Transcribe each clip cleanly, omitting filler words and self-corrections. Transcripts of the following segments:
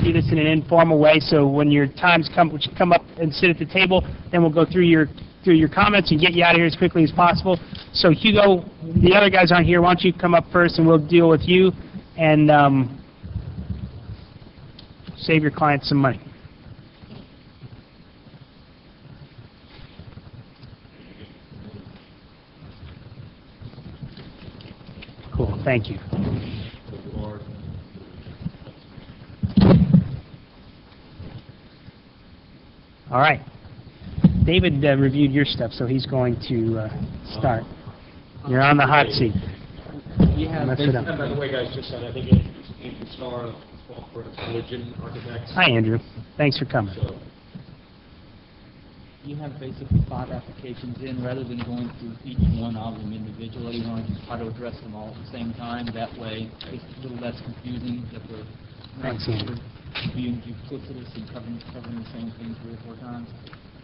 do this in an informal way, so when your times come, which come up and sit at the table, then we'll go through your comments and get you out of here as quickly as possible. So Hugo, the other guys aren't here. Why don't you come up first, and we'll deal with you and save your clients some money. Cool. Thank you. All right. David reviewed your stuff, so he's going to start. You're on the hot seat. Yeah, by the way, guys, just I think it's Andrew Starr, for Religion Architects. Hi, Andrew. Thanks for coming. So, you have basically 5 applications in. Rather than going through each one of them individually, you want to just try to address them all at the same time. That way, it's a little less confusing that we're not being duplicitous and covering the same thing 3 or 4 times.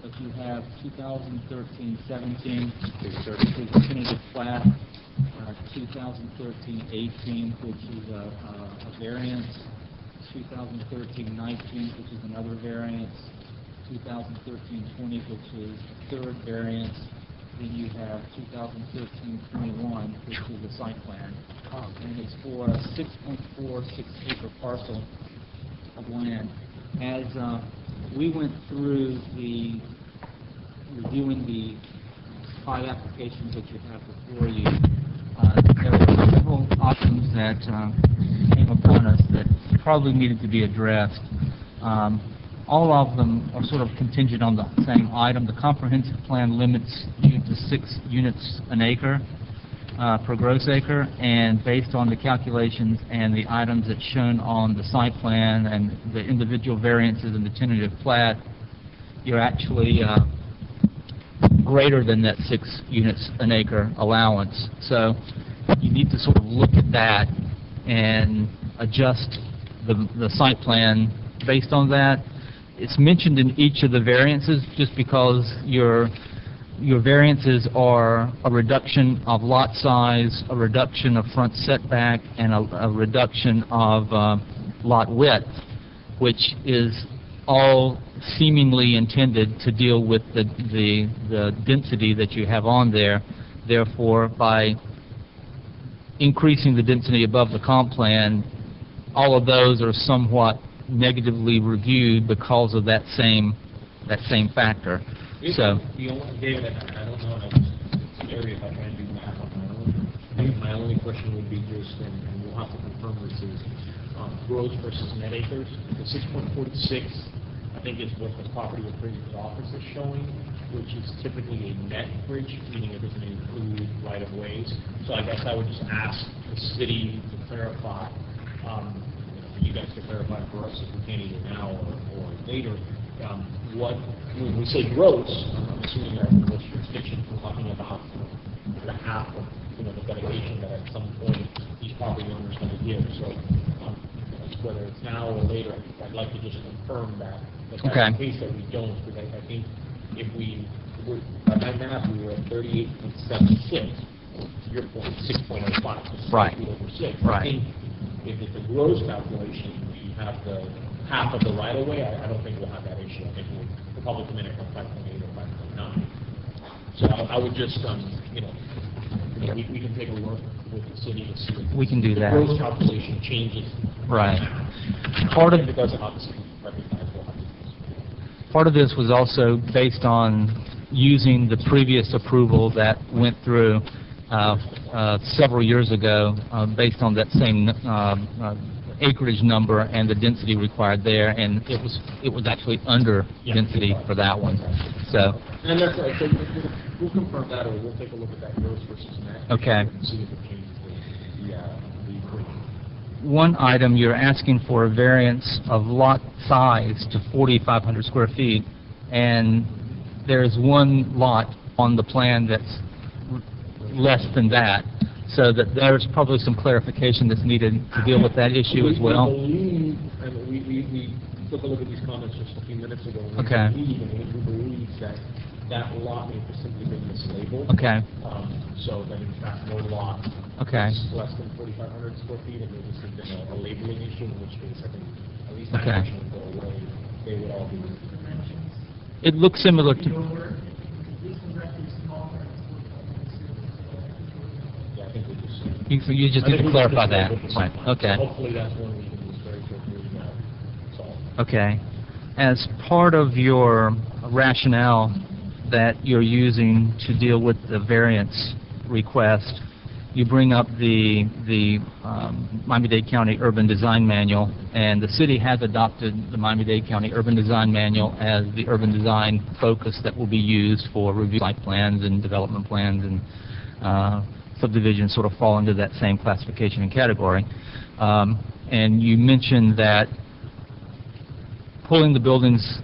But you have 2013-17, which is a definitive plat, 2013-18, which is a variance, 2013-19, which is another variance, 2013-20, which is a 3rd variance. Then you have 2013-21, which is a site plan. And it's for a 6.46 acre parcel of land. As we went through reviewing the 5 applications that you have before you, there were several options that came upon us that probably needed to be addressed. All of them are sort of contingent on the same item. The comprehensive plan limits you to 6 units an acre per gross acre, and based on the calculations and the items that's shown on the site plan and the individual variances in the tentative plat, you're actually greater than that 6 units an acre allowance. So you need to sort of look at that and adjust the site plan based on that. It's mentioned in each of the variances just because your variances are a reduction of lot size, a reduction of front setback, and a reduction of lot width, which is all seemingly intended to deal with the density that you have on there. Therefore, by increasing the density above the comp plan, all of those are somewhat negatively reviewed because of that same factor. So, David, I don't know. It's an area if I try and do math on my own. I think my only question would be just, and we'll have to confirm this, is gross versus net acres. The 6.46, I think, is what the property appraiser's office is showing, which is typically a net acreage, meaning it doesn't include right-of-ways. So I guess I would just ask the city to clarify, you guys to clarify for us if we can either now or later, what, when we say gross, I'm assuming that in most jurisdictions we're talking about the half of the dedication that at some point each property owner is going to give. So whether it's now or later, I'd like to just confirm that that's the case that we don't, because I think if we were, by my math, we were at 38.76. To your point, 6.05. Right. Over 6. Right. I think if it's a gross calculation, we have the half of the right-of-way. I don't think we'll have that issue. I think we'll probably come in at 5.8 or 5.9. So I would just, we can take a look with the city to see if we can do the that. gross calculation changes. Right. Part of it doesn't obviously recognize what happens. Part of this was also based on using the previous approval that went through several years ago, based on that same acreage number and the density required there, and it was actually under density for that one. So. And that's right. So we'll confirm that, or we'll take a look at that gross versus net. Okay. And see if it changes the equation. One item, you're asking for a variance of lot size to 4,500 square feet, and there's one lot on the plan that's less than that, so that there's probably some clarification that's needed to deal with that issue as well. We believe, and we took a look at these comments just a few minutes ago. And Okay. we believe that that lot may have simply been mislabeled. Okay. So that in fact no lot Okay. is less than 4,500 square feet, and there was been a labeling issue, in which case I think at least that Okay. portion would go away. They would all be dimensions. It looks similar to, Yeah, I think we just. you just need to clarify that. Right, okay. Hopefully that's one we can just very quickly solve. Okay. As part of your rationale that you're using to deal with the variance request, you bring up the Miami-Dade County Urban Design Manual, and the city has adopted the Miami-Dade County Urban Design Manual as the urban design focus that will be used for review site plans and development plans, and subdivisions sort of fall into that same classification and category. And you mentioned that pulling the buildings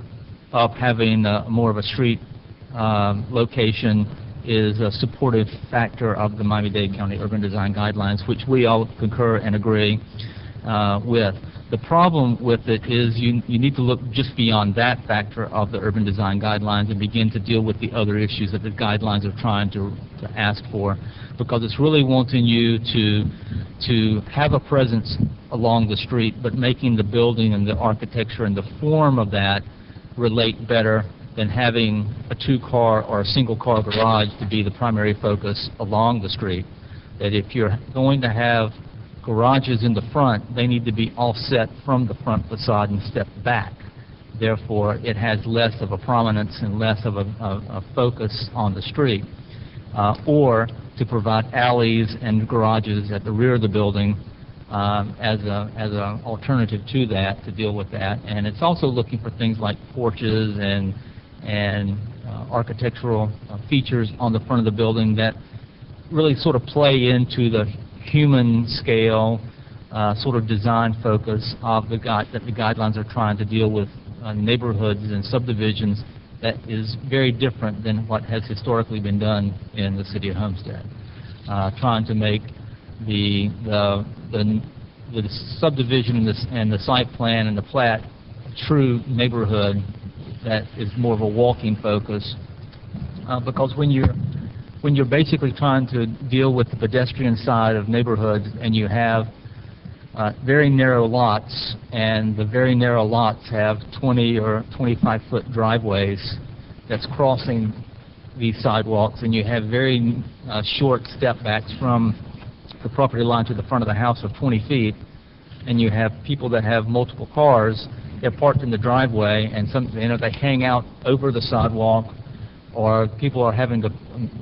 up, having more of a street location is a supportive factor of the Miami-Dade County Urban Design Guidelines, which we all concur and agree with. The problem with it is you need to look just beyond that factor of the Urban Design Guidelines and begin to deal with the other issues that the guidelines are trying to ask for, because it's really wanting you to have a presence along the street, but making the building and the architecture and the form of that relate better than having a two-car or a single-car garage to be the primary focus along the street. That if you're going to have garages in the front, they need to be offset from the front facade and step back. Therefore, it has less of a prominence and less of a focus on the street. Or to provide alleys and garages at the rear of the building as an alternative to that, to deal with that. And it's also looking for things like porches and architectural features on the front of the building that really sort of play into the human scale sort of design focus of that the guidelines are trying to deal with neighborhoods and subdivisions that is very different than what has historically been done in the city of Homestead. Trying to make the subdivision and the site plan and the plat a true neighborhood that is more of a walking focus, because when you're basically trying to deal with the pedestrian side of neighborhoods and you have very narrow lots, and the very narrow lots have 20 or 25-foot driveways that's crossing these sidewalks, and you have very short step backs from the property line to the front of the house of 20 feet, and you have people that have multiple cars. They're parked in the driveway, and they hang out over the sidewalk, or people are having to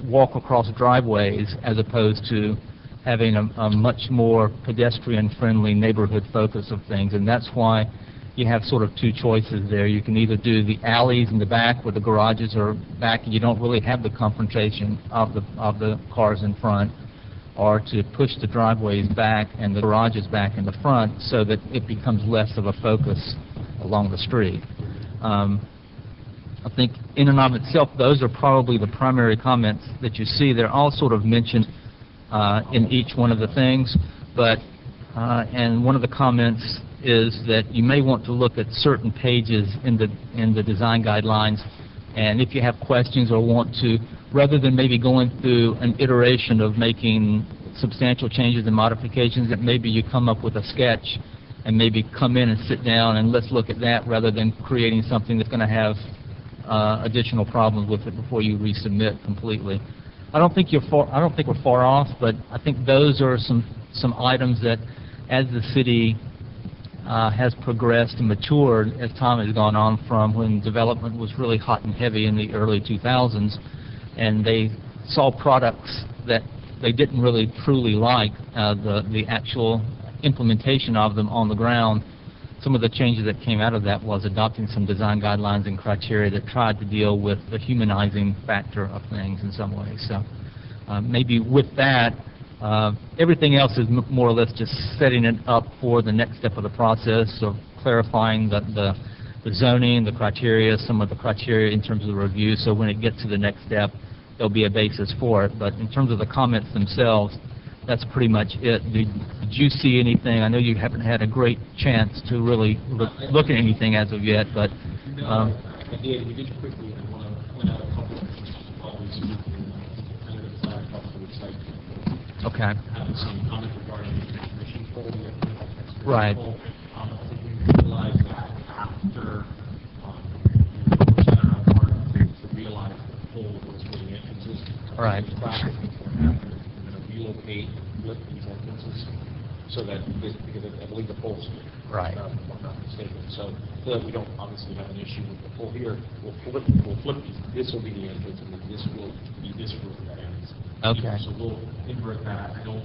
walk across driveways as opposed to having a much more pedestrian-friendly neighborhood focus of things. And that's why you have sort of two choices there. You can either do the alleys in the back where the garages are back and you don't really have the confrontation of the cars in front, or to push the driveways back and the garages back in the front so that it becomes less of a focus along the street. I think in and of itself, those are probably the primary comments that you see. They're all sort of mentioned in each one of the things, but and one of the comments is that you may want to look at certain pages in the design guidelines, and if you have questions or want to, rather than maybe going through an iteration of making substantial changes and modifications, that maybe you come up with a sketch and maybe come in and sit down and let's look at that, rather than creating something that's going to have additional problems with it before you resubmit completely. I don't think we're far off, but I think those are some items that, as the city has progressed and matured as time has gone on, from when development was really hot and heavy in the early 2000s, and they saw products that they didn't really truly like, the actual implementation of them on the ground. Some of the changes that came out of that was adopting some design guidelines and criteria that tried to deal with the humanizing factor of things in some ways. So maybe with that, everything else is more or less just setting it up for the next step of the process of clarifying the zoning, the criteria, some of the criteria in terms of the review, so when it gets to the next step, there'll be a basis for it. But in terms of the comments themselves, that's pretty much it. Did you see anything? I know you haven't had a great chance to really look at anything as of yet, but... No, I did. We did quickly. I want to point out a couple of always kind of flag up for the site. Okay. I haven't seen comments regarding the transmission pole yet. Right. I think we realized that after we set our part to realize the pole was where the entrances. Right. We're going to relocate, flip these entrances so that, because I believe the pole's Right. If I'm not mistaken. So that we don't obviously have an issue with the pole here, we'll flip these. This will be the entrance, and then this will be this room that ends. Okay. So we'll invert that. I don't.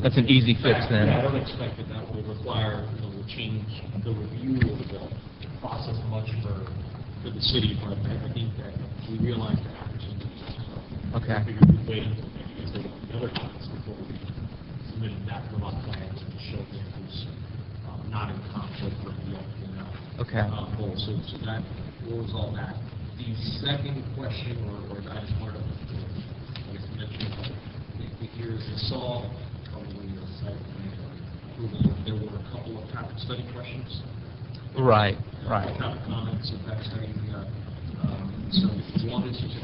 That's an easy fix then. Yeah, I don't expect that that will require, we'll change the review of the process much for the city, but I think that we realize the opportunity. Okay. I figured we'd wait until maybe the other comments before we submitted that to lot plans and show the entrance not in conflict with the Okay. goal. So that will resolve that. The second question, or I just wanted to, I guess, mention, here is the saw, probably the site plan approval. There were a couple of traffic study questions. Right. Right. Traffic comments, traffic study. So one is just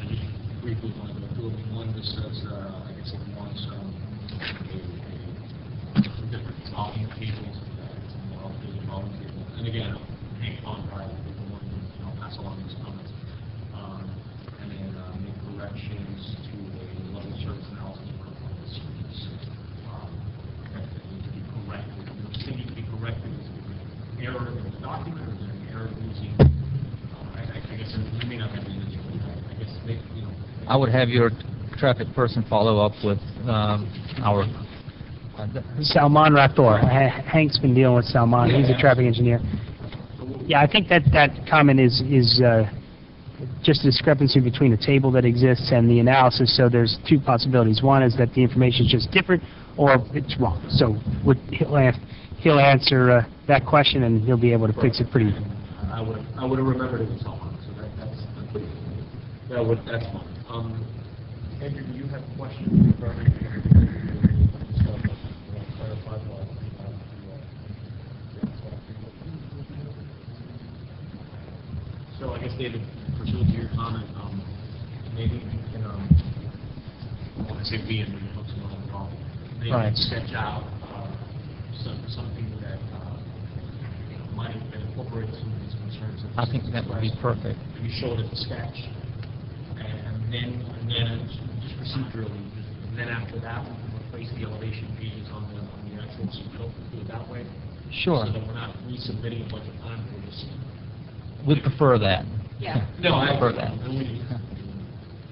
briefly one of the two. One just says, I guess it wants different volume tables. And again, hang on by the one, pass along these comments. And then make corrections to a level service analysis protocol of the streets. That need to be corrected. They need to be corrected. Is there an error in the document, or is there an error using? I guess you may not have the answer. I guess I would have your traffic person follow up with our... Salman Rathor. Hank's been dealing with Salman. He's a traffic engineer. Yeah, I think that comment is just a discrepancy between the table that exists and the analysis. So there's two possibilities. One is that the information is just different, or it's wrong. So he'll answer that question, and he'll be able to fix it pretty. I would have remembered it was Salman. So that's fine. Andrew, do you have questions regarding? So I guess, David, pursuant to your comment, maybe we can, I want to say we and the folks who are involved, maybe Right. sketch out something that might have been incorporated some of these concerns. I think that would be perfect. Maybe show it as a sketch, and then just procedurally, and then after that, we can replace the elevation pages on the actual submittal, do it that way. Sure. So that we're not resubmitting a bunch of time, we're just. We'd prefer that. Yeah. No, I prefer that.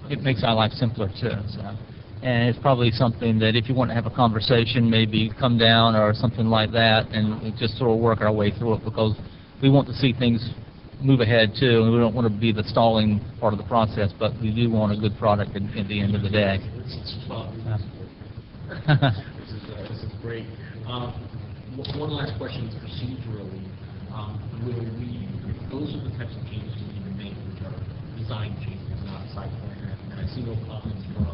It makes our life simpler too. So. And it's probably something that if you want to have a conversation, maybe come down or something like that, and we just sort of work our way through it, because we want to see things move ahead too, and we don't want to be the stalling part of the process, but we do want a good product at the end of the day. This is great. One last question is procedurally. Those are the types of changes we need to make, which are design changes, not site plan. And I see no comments from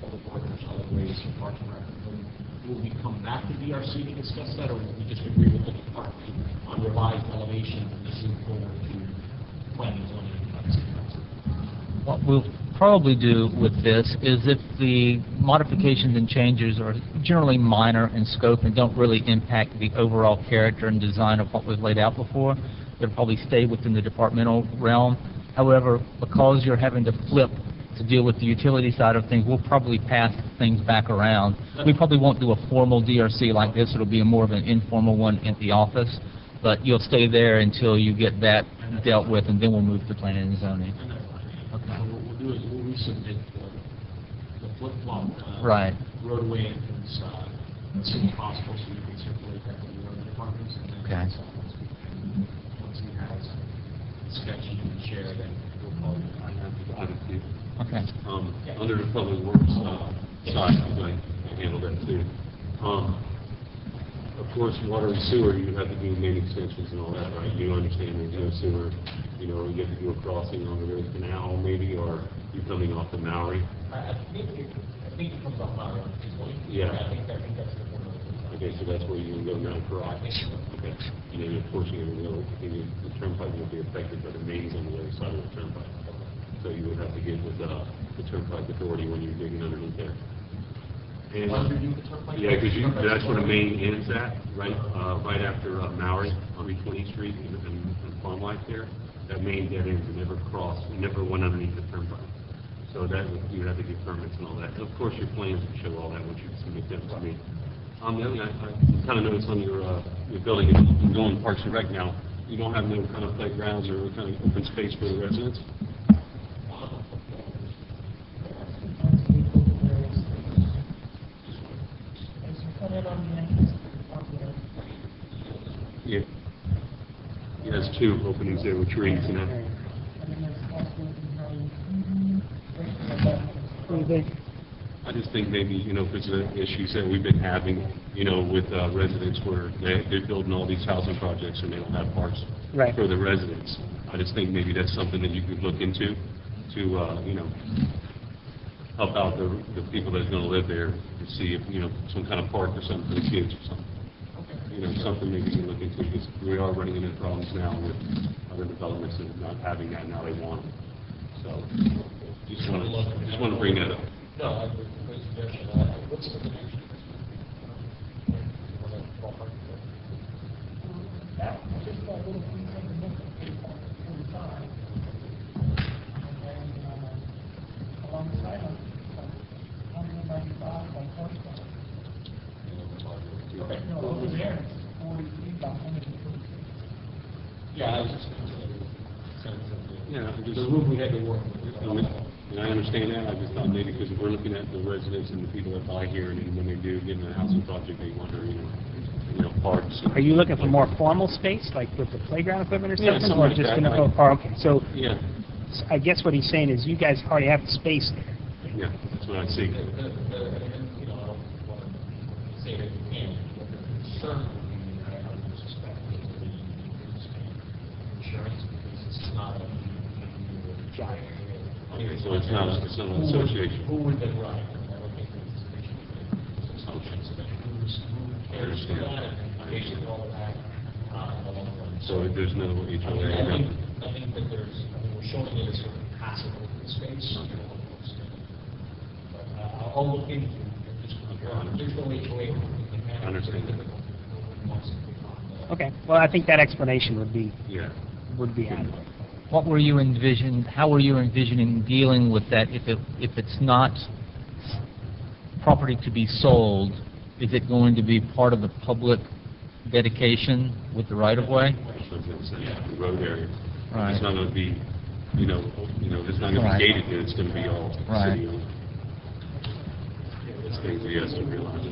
public works, solid waste, or parks and rec. Will we come back to DRC to discuss that, or will we just agree with the department on revised elevation and just move forward to planning and zoning? What we'll probably do with this is, if the modifications and changes are generally minor in scope and don't really impact the overall character and design of what we've laid out before, they'll probably stay within the departmental realm. However, because you're having to flip to deal with the utility side of things, we'll probably pass things back around. We probably won't do a formal DRC like this. It'll be more of an informal one at the office, but you'll stay there until you get that dealt with, and then we'll move to planning and zoning. Okay. So what we'll do is we'll resubmit the flip-flop Right. roadway entrance as soon as possible, so you can circulate that to the other departments. And then Okay. once he has a sketch you can share, then we'll call you. I have a few. Okay. Under the public works side, I handle that too. Of course, water and sewer, you have to do main extensions and all that, right? You understand there's no sewer, you have to do a crossing on the Rose Canal maybe, or you're coming off the Maori. I think think it comes off Mount Run, Yeah. I think that's the point of it. Okay, so that's where you can go now, correct? Okay. And then, of course, you're going to go, the turnpike will be affected, but the main's on the other side of the turnpike. So you would have to get with the turnpike authority when you're digging underneath there. And, yeah, because that's where the main ends at, right, right after Maury on 20th Street and Farm Life there. That main dead end, it never crossed, it never went underneath the turnpike. So that, you have to get permits and all that. And of course, your plans would show all that once you submit them to me. The other thing, I kind of noticed on your building, you're going Parks and Rec now, you don't have no kind of playgrounds or kind of open space for the residents? Yeah. He has two openings there with trees and that. What do you think? I just think maybe, because of the issues that we've been having, with residents where they're building all these housing projects and they don't have parks Right. for the residents. I just think maybe that's something that you could look into to, help out the people that are going to live there to see if, some kind of park or something for the kids or something. Something maybe you can look into, because we are running into problems now with other developments and not having that, now they want it. So, just want to bring that up. No, I would suggest what's the connection? Yeah, I was just the room we had to work with. And I understand that, I just thought maybe because we're looking at the residents and the people that buy here, and then when they do get in a housing project, they wonder, parks. Are you looking for more formal space, like with the playground equipment or Yeah, something? something Or like just that, gonna, like- okay, so Yeah, I guess what he's saying is you guys already have the space there. yeah, that's what I see. I don't want to say that you can't, but the concern would be, I would suspect, is the insurance, because it's not a giant. So it's not an association. Who would then run it? I don't think it's an association, so then who cares for that, and pays for all of that, in the long run. So there's no HOA. I think that we're showing it as sort of passive open space. But I'll look into it, just, there's no HOA. I understand that. Okay, well, I think that explanation would be Yeah. adequate. How were you envisioning dealing with that if it's not property to be sold? Is it going to be part of the public dedication with the right-of-way? The road area. Right. It's not going to be, it's not going to Right. be gated, it's going to be all Right. city owned. It's things we have to realize.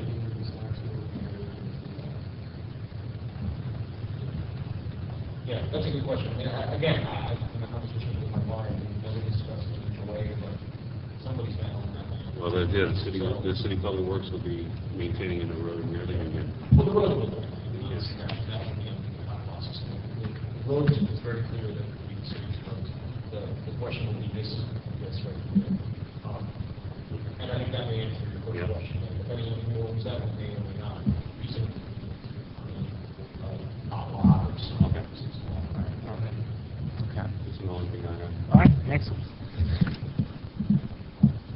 Yeah, that's a good question. I mean, again, in a conversation with my lawyer, we never discussed it in a way, but somebody's been on that. Well, the city public works will be maintaining the road and everything again. Well, the road will be, that would be a process. The road is very clear that it would be the city's roads. The question will be this right here. And I think that may answer your first Yeah. question. Depending on who owns that, it may or may not. Reason, not lot or something. Okay. Okay. That's the only thing I have. All right, next.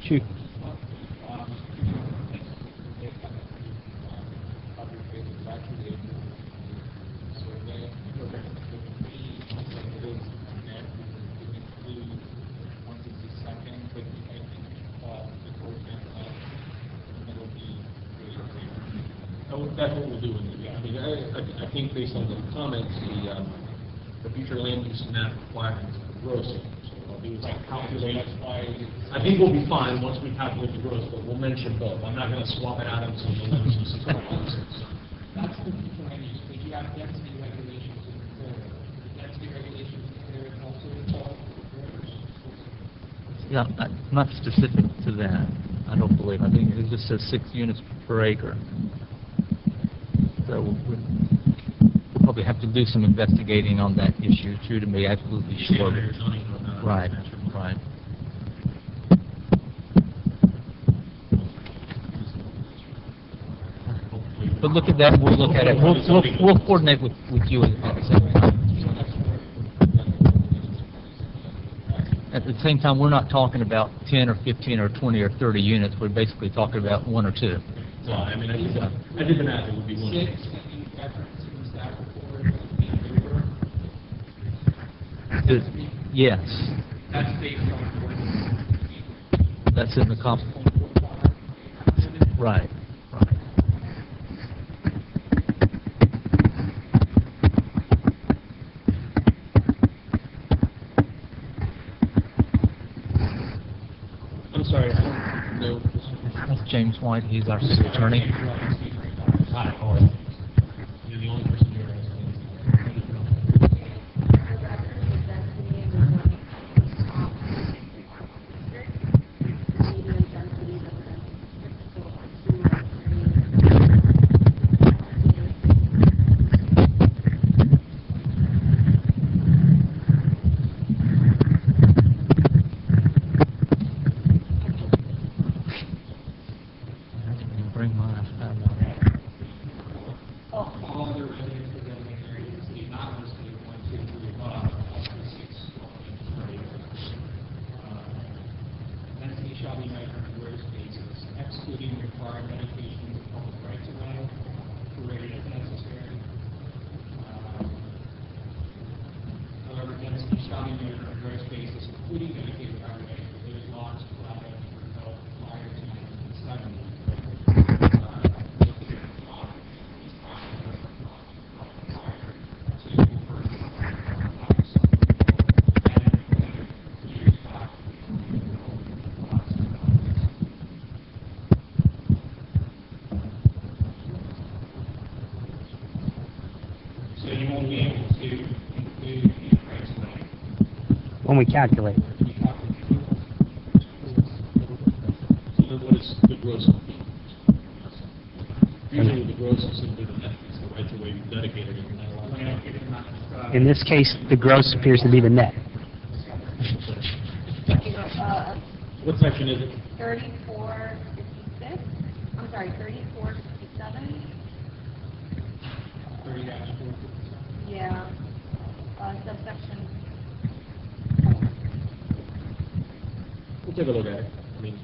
Shoot. That's what we'll do. I mean, I think based on the comments, the future land use map requirements are gross. So I'll do is calculate. I think we'll be fine once we calculate the gross, but we'll mention both. I'm not going to swap it out into the land use. That's the future land use, but you have density regulations in the area. The density regulations in the area also involve Yeah, not specific to that, I don't believe. I think it just says 6 units per acre. So we'll probably have to do some investigating on that issue, too, to be absolutely sure. Right, right. But look at that, we'll look at it. We'll coordinate with you at the same time. At the same time, we're not talking about 10 or 15 or 20 or 30 units. We're basically talking about 1 or 2. So, I mean, I did the math, it would be one. 6 that you referenced in the staff report, being river. Yes, That's based on what that's in the comp. Right, right. I'm sorry, I don't know. That's James White, he's our city attorney. Hi, how are you? You're the only person here. Bring mine. all other residential development areas in the city, not listed in 1, 2, 3 above, up to 6 dwelling units. Density shall be measured in gross basis, excluding required dedications of public rights of way, prorated as necessary. However, density shall be measured on a gross basis, including dedicated right of way for those lots platted or developed prior to 1970. So you won't be able to include the rights of way. When we calculate. So what is the gross? Usually the gross is simply the net, it's the right to way dedicated, and you're not allowed to. In this case, the gross appears to be the net. What section is it? 3456, I'm sorry, 3457, 30-4. yeah, subsection. We'll take a look at it. I mean,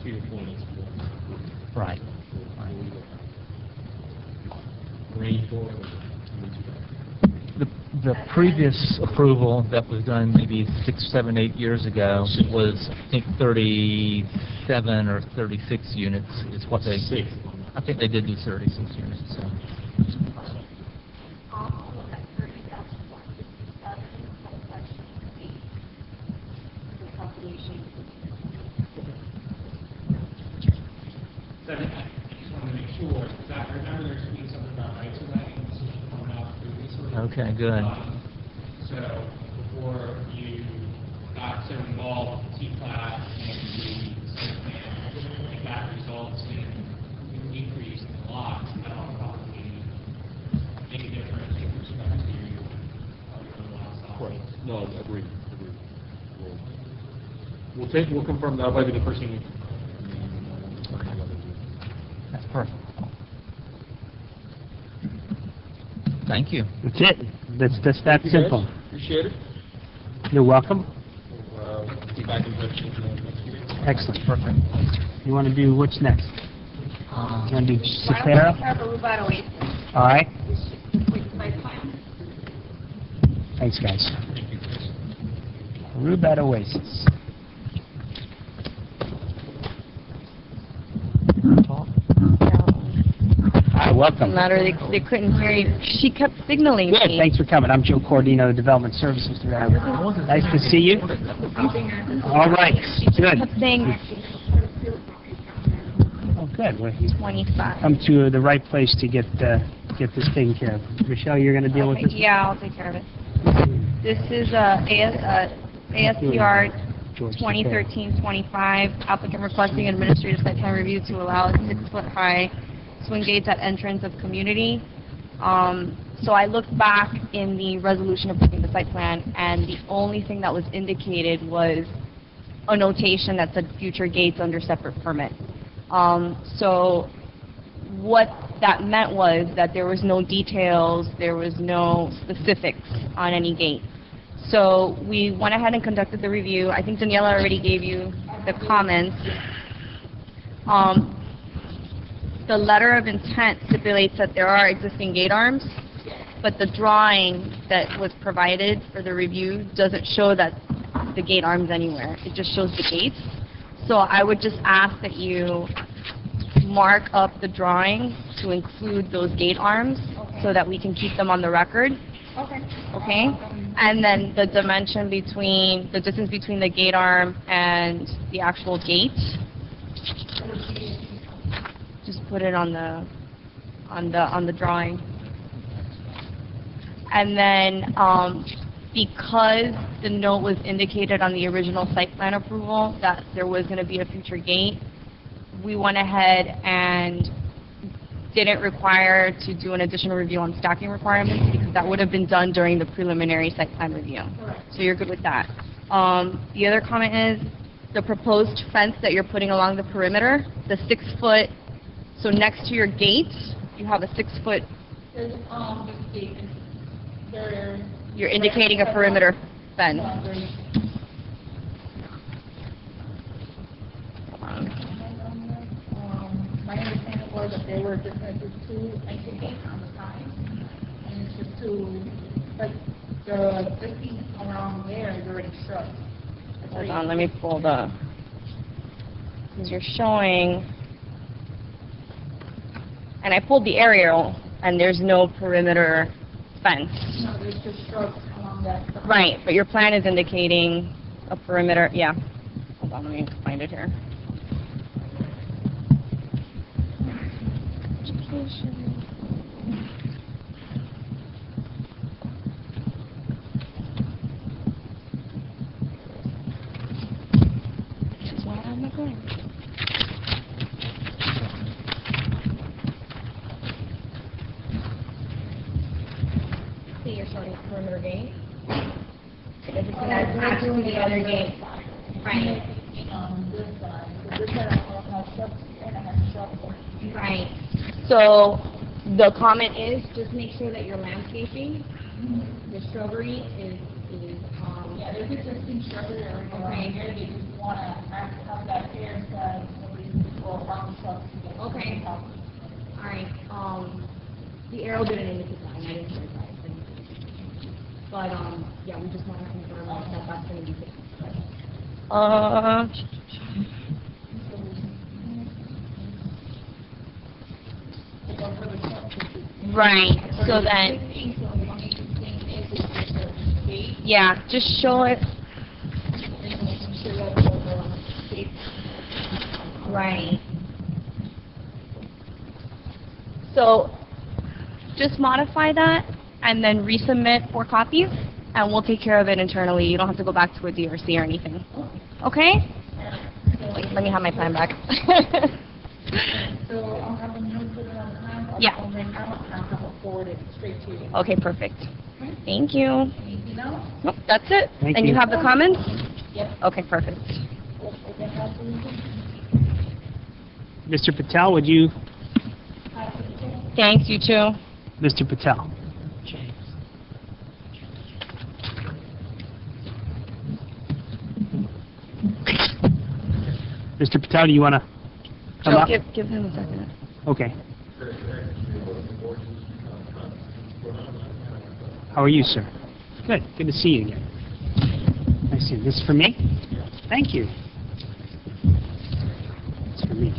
to your point, it's Right. range for it. The previous approval that was done maybe 6, 7, 8 years ago was, I think, 37 or 36 units is what they... Six. I think they did do 36 units, so... Also at 30,157, subsection 8, the calculation. So I just want to make sure, because I remember there being something about rights of way, and this was coming out previously. Okay, good. So before you got so involved with T-Plat and the site plan, if that results in an increase in the lots, that'll probably make a difference with respect to your lot size. No, agreed. We'll confirm that by the first thing. That's perfect. Thank you. That's it. That's that simple. Appreciate it. You're welcome. Be back in touch next year. Excellent. Perfect. You want to do, what's next? You want to do Why don't we Cicero? have a Rubat Oasis, All right. quick site plan? Thanks, guys. Rubat Oasis. Hi, welcome. Louder, they couldn't hear you. She kept signaling Good, me. thanks for coming. I'm Joe Cordino, the Development Services Director. Nice to see you. All right, good. Kept saying Oh, good. Well, you 25. come to the right place to get this taken care of. Michelle, you're going to deal with this? Yeah, I'll take care of it. This is ASTR 2013-25, applicant requesting administrative site plan review to allow a 6-foot-high swing gates at entrance of community. So I looked back in the resolution approving the site plan, and the only thing that was indicated was a notation that said future gates under separate permit. So what that meant was that there was no details, there was no specifics on any gate. So we went ahead and conducted the review. I think Daniela already gave you the comments. The letter of intent stipulates that there are existing gate arms, but the drawing that was provided for the review doesn't show that the gate arms anywhere. It just shows the gates. So I would just ask that you mark up the drawing to include those gate arms so that we can keep them on the record. Okay? And then the dimension between, the distance between the gate arm and the actual gate, just put it on the drawing. And then, because the note was indicated on the original site plan approval that there was going to be a future gate, we went ahead and didn't require to do an additional review on stacking requirements because that would have been done during the preliminary site plan review. So you're good with that. The other comment is the proposed fence that you're putting along the perimeter, the 6 foot, so next to your gate, you have a 6 foot. You're indicating a perimeter fence. My understanding was that there were just two entry gates on the side, and it's just two, but the distance around there is already shrubs. Hold on, let me pull the, because you're showing, and I pulled the aerial, and there's no perimeter fence. No, there's just shrubs along that. Right, but your plan is indicating a perimeter, yeah. Hold on, let me find it here. Why am I going? See, you're showing a perimeter gate. Because it's attached to the other gate. Right. This side, so this side has shrubs and it has shrubs. Right. So the comment is just make sure that your landscaping, the shrubbery is Yeah, there's existing shrubbery around here, they just wanna have that air side, so we can go around shrubs to get. Okay. All right. The arrow didn't indicate that, and I didn't hear that. But yeah, we just want to confirm that that's going to be fixed. Right. So then, yeah, just show it. Right. So just modify that and then resubmit 4 copies, and we'll take care of it internally. You don't have to go back to a DRC or anything. Okay? Wait, let me have my plan back. So I'll have a note put it on the plan. Yeah. And then I'll forward it straight to you. Okay, perfect. Thank you. Anything else? Nope, that's it. Thank And you you. have the comments? Yep. Okay, perfect. Mr. Patel, would you, Thanks, you too. Mr. Patel? Mr. Patel, do you want to come Joe, up? give him a second. Okay. How are you, sir? Good. Good to see you again. I see. This is for me? Thank you. It's for me.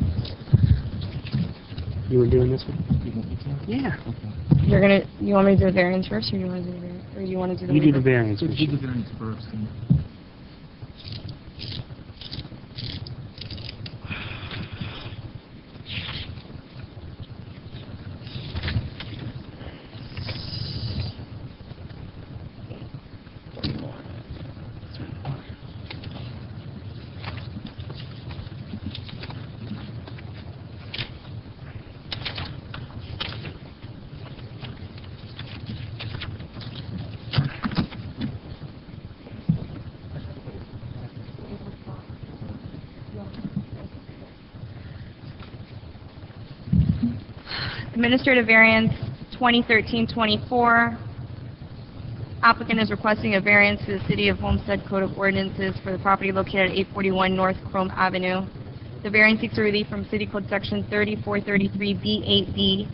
You were doing this one? Yeah. You want me to do the variance first, or you want to do the variance, or you want to do the You do the waiver? variance. Do Richard. the variance first. Administrative variance 2013-24. Applicant is requesting a variance to the City of Homestead Code of Ordinances for the property located at 841 North Chrome Avenue. The variance seeks a relief from City Code Section 3433B8B,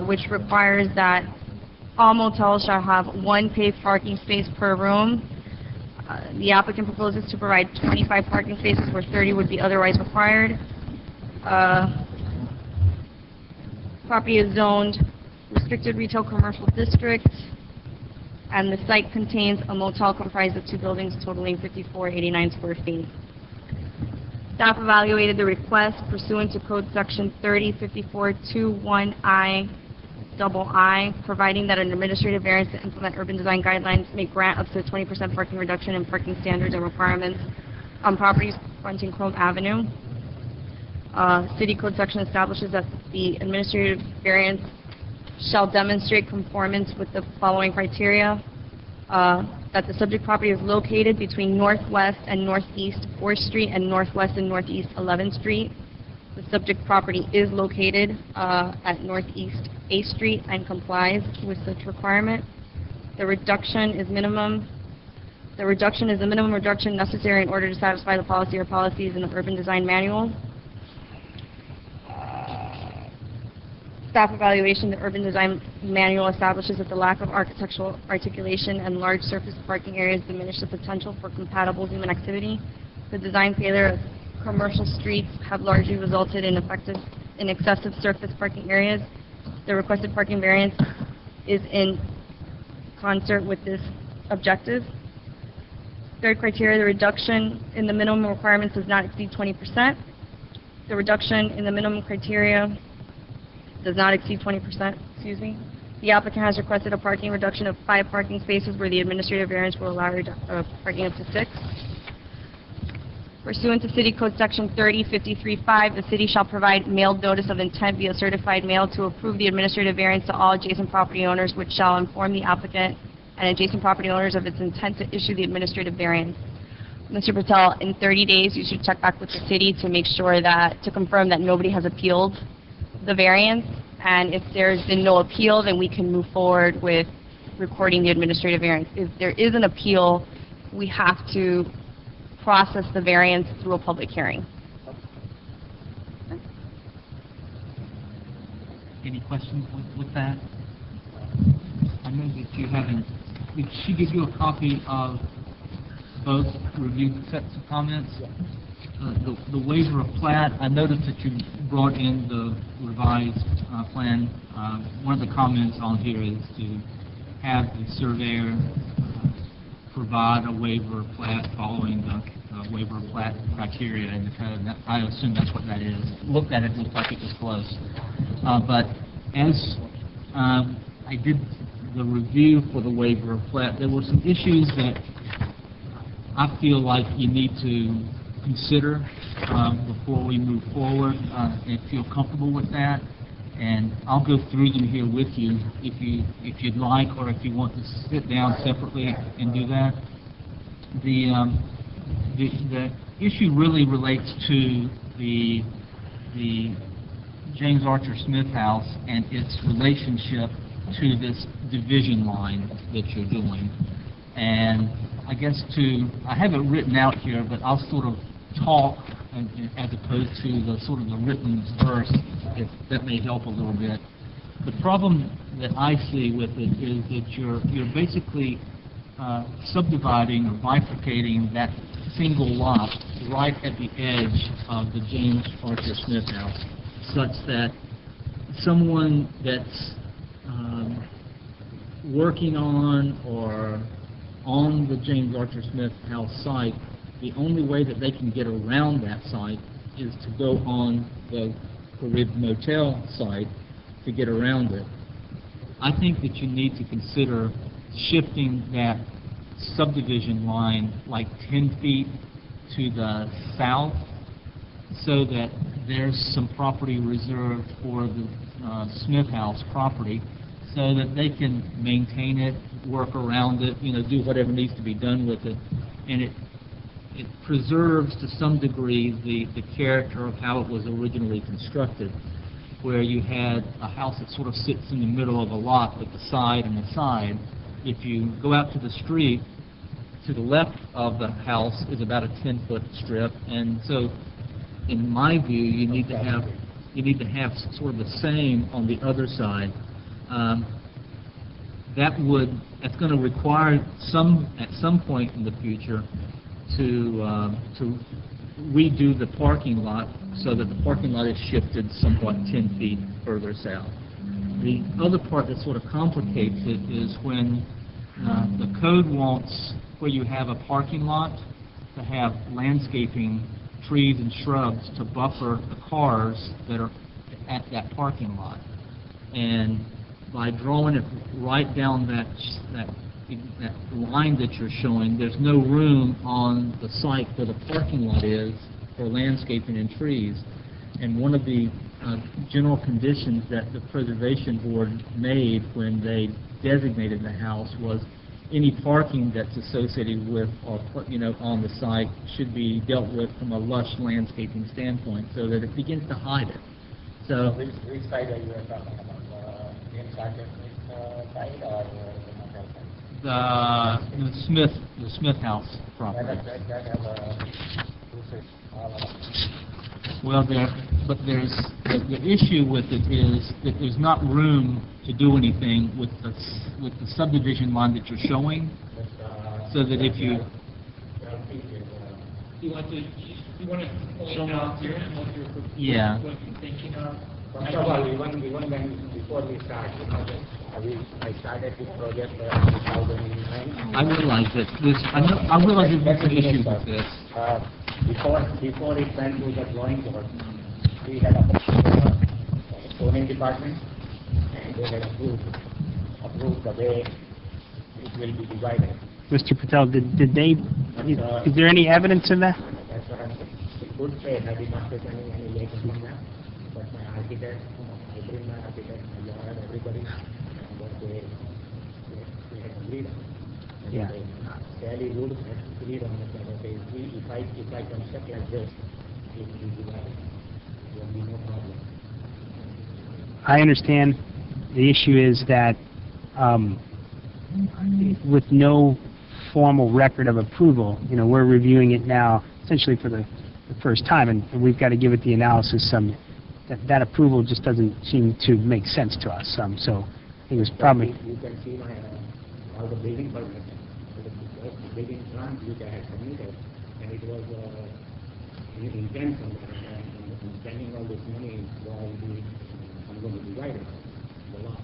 which requires that all motels shall have one paved parking space per room. The applicant proposes to provide 25 parking spaces where 30 would be otherwise required. Property is zoned restricted retail commercial district, and the site contains a motel comprised of 2 buildings totaling 5489 square feet. Staff evaluated the request pursuant to Code Section 3054-21I, providing that an administrative variance to implement urban design guidelines may grant up to 20% parking reduction in parking standards and requirements on properties fronting Chrome Avenue. City Code section establishes that the administrative variance shall demonstrate conformance with the following criteria: that the subject property is located between Northwest and Northeast 4th Street and Northwest and Northeast 11th Street. The subject property is located at Northeast 8th Street and complies with such requirement. The reduction is minimum. The reduction is the minimum reduction necessary in order to satisfy the policy or policies in the Urban Design Manual. Staff evaluation, the Urban Design Manual establishes that the lack of architectural articulation and large surface parking areas diminish the potential for compatible human activity. The design failure of commercial streets have largely resulted in excessive surface parking areas. The requested parking variance is in concert with this objective. Third criteria, the reduction in the minimum requirements does not exceed 20%. The reduction in the minimum criteria does not exceed 20%, The applicant has requested a parking reduction of 5 parking spaces where the administrative variance will allow parking up to 6. Pursuant to City Code Section 3053-5, the city shall provide mailed notice of intent via certified mail to approve the administrative variance to all adjacent property owners, which shall inform the applicant and adjacent property owners of its intent to issue the administrative variance. Mr. Patel, in 30 days, you should check back with the city to make sure to confirm that nobody has appealed the variance, and if there's been no appeal, then we can move forward with recording the administrative variance. If there is an appeal, we have to process the variance through a public hearing. Any questions with that? I know that you haven't. Did she give you a copy of both reviewed sets of comments? The waiver of plat, I noticed that you brought in the revised plan. One of the comments on here is to have the surveyor provide a waiver of plat following the waiver of plat criteria in the code. I assume that's what that is. Looked at it, looked like it was close. But as I did the review for the waiver of plat, there were some issues that I feel like you need to consider before we move forward and feel comfortable with that. And I'll go through them here with you if you'd like, or if you want to sit down separately and do that. The issue really relates to the James Archer Smith house and its relationship to this division line that you're doing. And I guess I have it written out here, but I'll sort of talk as opposed to the sort of the written verse, if that may help a little bit. The problem that I see with it is that you're basically subdividing or bifurcating that single lot right at the edge of the James Archer Smith house, such that someone that's working on or on the James Archer Smith house site, the only way that they can get around that site is to go on the Carib Motel site to get around it. I think that you need to consider shifting that subdivision line like 10 feet to the south so that there's some property reserved for the Smith house property so that they can maintain it, work around it, do whatever needs to be done with it. And it preserves to some degree the character of how it was originally constructed. where you had a house that sort of sits in the middle of a lot with the side and the side. If you go out to the street, to the left of the house is about a 10-foot strip, and so in my view, you need to have sort of the same on the other side. That's going to require at some point in the future to redo the parking lot so that the parking lot is shifted somewhat 10 feet further south. The other part that sort of complicates it is when the code wants, where you have a parking lot, to have landscaping, trees and shrubs to buffer the cars that are at that parking lot. And by drawing it right down that line that you're showing, there's no room on the site where the parking lot is for landscaping and trees. And one of the general conditions that the Preservation Board made when they designated the house was any parking that's associated with or on the site should be dealt with from a lush landscaping standpoint so that it begins to hide it. So Which side are you talking about? Inside the side or the side? the Smith house property. That have a two-side all Well, the issue with it is that there's not room to do anything with the subdivision line that you're showing, so that if you You want to point out here what Yeah. what you're thinking of? First of all, even when before we start, I started this project in 2009. I realize that I realize that there's an issue with this. Before it went to the drawing board, we had a zoning department, and they had approved the way it will be divided. Mr. Patel, did they, is there any evidence of that? That's what I'm saying. It could say, I did not take any legal from that, but my architect, I bring my architect, my lawyer, everybody, but they had agreed on it. Yeah. Fairly good, agreed on it, that okay, if I construct like this, it will be divided. There will be no problem. I understand. The issue is that with no formal record of approval, we're reviewing it now essentially for the first time, and we've got to give it the analysis. That approval just doesn't seem to make sense to us. So it was probably... You can see my all the building permits, the building plan which I had submitted, and it was intent on that, and spending all this money while I'm going to divide it, the lot.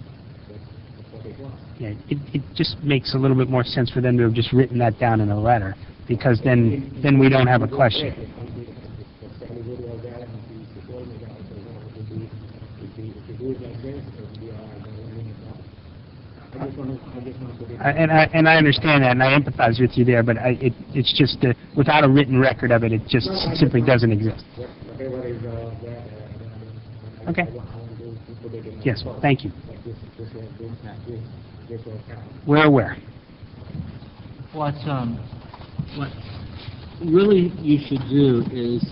That's what it was. Yeah, it just makes a little bit more sense for them to have just written that down in a letter, because then we don't have a question. And I understand that, and I empathize with you there, but it's just without a written record of it, it just simply doesn't exist. Whatever is there, Okay. I want to put it in my Yes, report. thank you. Like this was happened. We're aware. What really you should do is,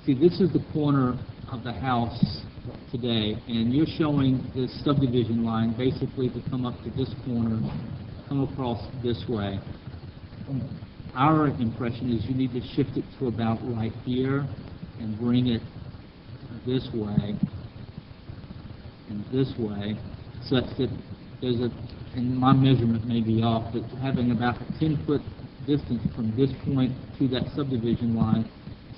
see, this is the corner of the house today, and you're showing this subdivision line basically to come up to this corner, come across this way. Our impression is you need to shift it to about right here and bring it this way and this way, such that there's and my measurement may be off, but having about a 10-foot distance from this point to that subdivision line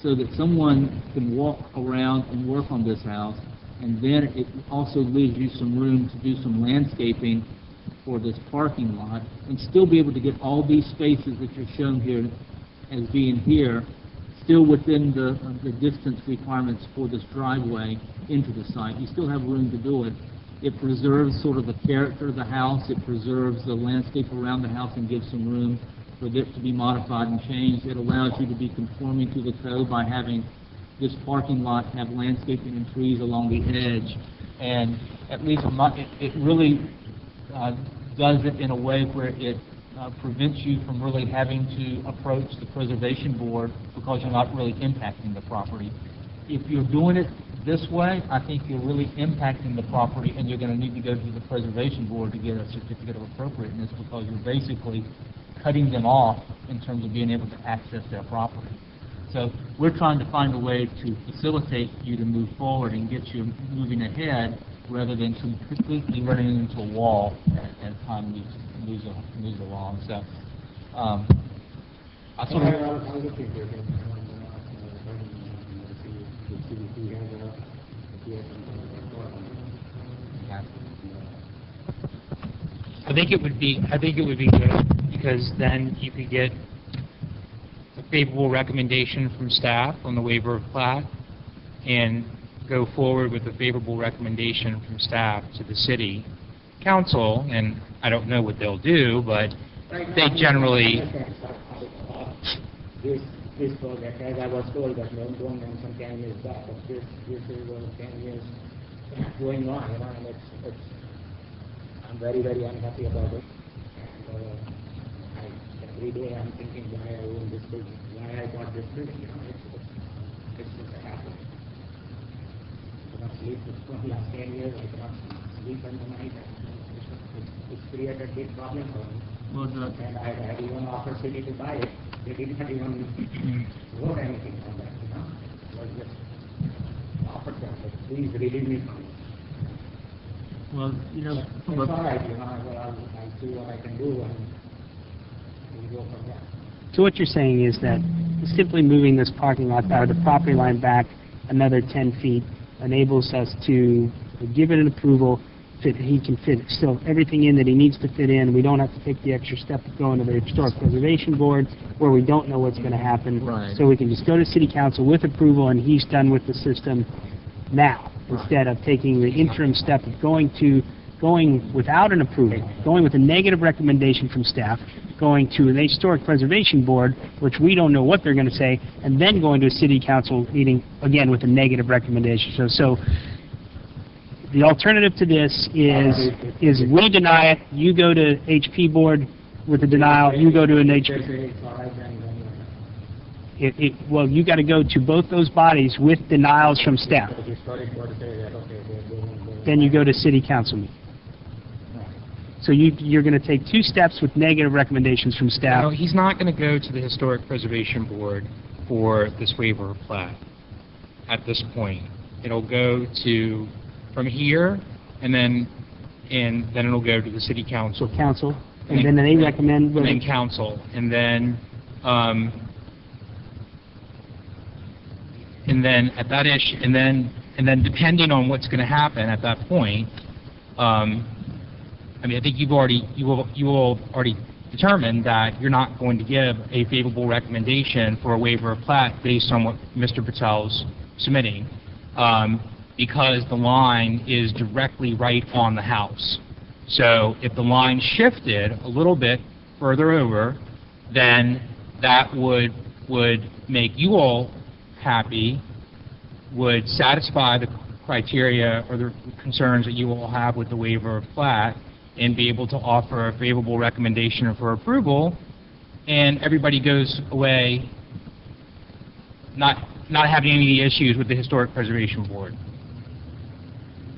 so that someone can walk around and work on this house, and then it also leaves you some room to do some landscaping for this parking lot and still be able to get all these spaces that you're shown here as being here, still within the distance requirements for this driveway into the site. You still have room to do it. It preserves sort of the character of the house. It preserves the landscape around the house and gives some room for it to be modified and changed. It allows you to be conforming to the code by having this parking lot have landscaping and trees along the edge. And at least it really does it in a way where it prevents you from really having to approach the Preservation Board because you're not really impacting the property. If you're doing it this way, I think you're really impacting the property, and you're going to need to go to the Preservation Board to get a certificate of appropriateness, because you're basically cutting them off in terms of being able to access their property. So we're trying to find a way to facilitate you to move forward and get you moving ahead, rather than completely running into a wall as time moves along. So I sort of... I think it would be good, because then you could get a favorable recommendation from staff on the waiver of plat, and go forward with a favorable recommendation from staff to the city council, and I don't know what they'll do, but they generally... This project, as I was told, that don't mention 10 years back, but this is 10 years going on, and I'm very, very unhappy about it. And every day I'm thinking why I own this building, why I got this building, it's just a habit. I cannot sleep for the last 10 years, I cannot sleep in the night. It's created a big problem for me. And I had even offered city to buy it. They didn't even vote anything on that, It was just offered them, but please relieve me from it. Well, It's all right, I'll see what I can do, and we'll go from there. So what you're saying is that simply moving this parking lot or the property line back another 10 feet enables us to give it an approval. He can fit still everything in that he needs to fit in. We don't have to take the extra step of going to the Historic Preservation Board, where we don't know what's going to happen. Right. So we can just go to City Council with approval, and he's done with the system now, instead of taking the interim step of going without an approval, going with a negative recommendation from staff, going to the Historic Preservation Board, which we don't know what they're going to say, and then going to a City Council meeting, again, with a negative recommendation. So the alternative to this is we deny it, you go to HP Board with a denial, you go to an HP... Well, you got to go to both those bodies with denials from staff. Then you go to City Council meeting. So you're going to take 2 steps with negative recommendations from staff. No, he's not going to go to the Historic Preservation Board for this waiver of plat at this point. It'll go to from here, and then it'll go to the City Council. Council, and then they recommend. And then council, and then at that issue, and then depending on what's going to happen at that point, I mean, I think you all already determined that you're not going to give a favorable recommendation for a waiver of plat based on what Mr. Patel's submitting, because the line is directly right on the house. So if the line shifted a little bit further over, then that would make you all happy, would satisfy the criteria or the concerns that you all have with the waiver of plat, and be able to offer a favorable recommendation for approval, and everybody goes away not having any issues with the Historic Preservation Board.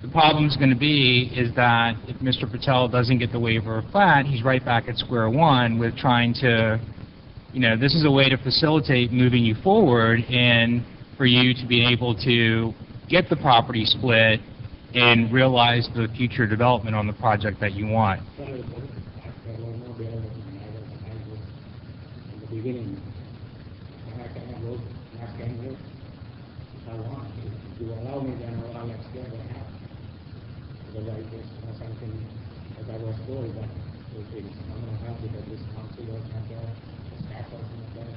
The problem is going to be is that if Mr. Patel doesn't get the waiver of plat, he's right back at square one with trying to, this is a way to facilitate moving you forward and for you to be able to get the property split and realize the future development on the project that you want. There was no development. In the beginning, I can go last 10 years if I want. If you allow me, then I'll explain what happened. Otherwise, there's something, as I was told, that I'm not happy that this council was not there, the staff was not there,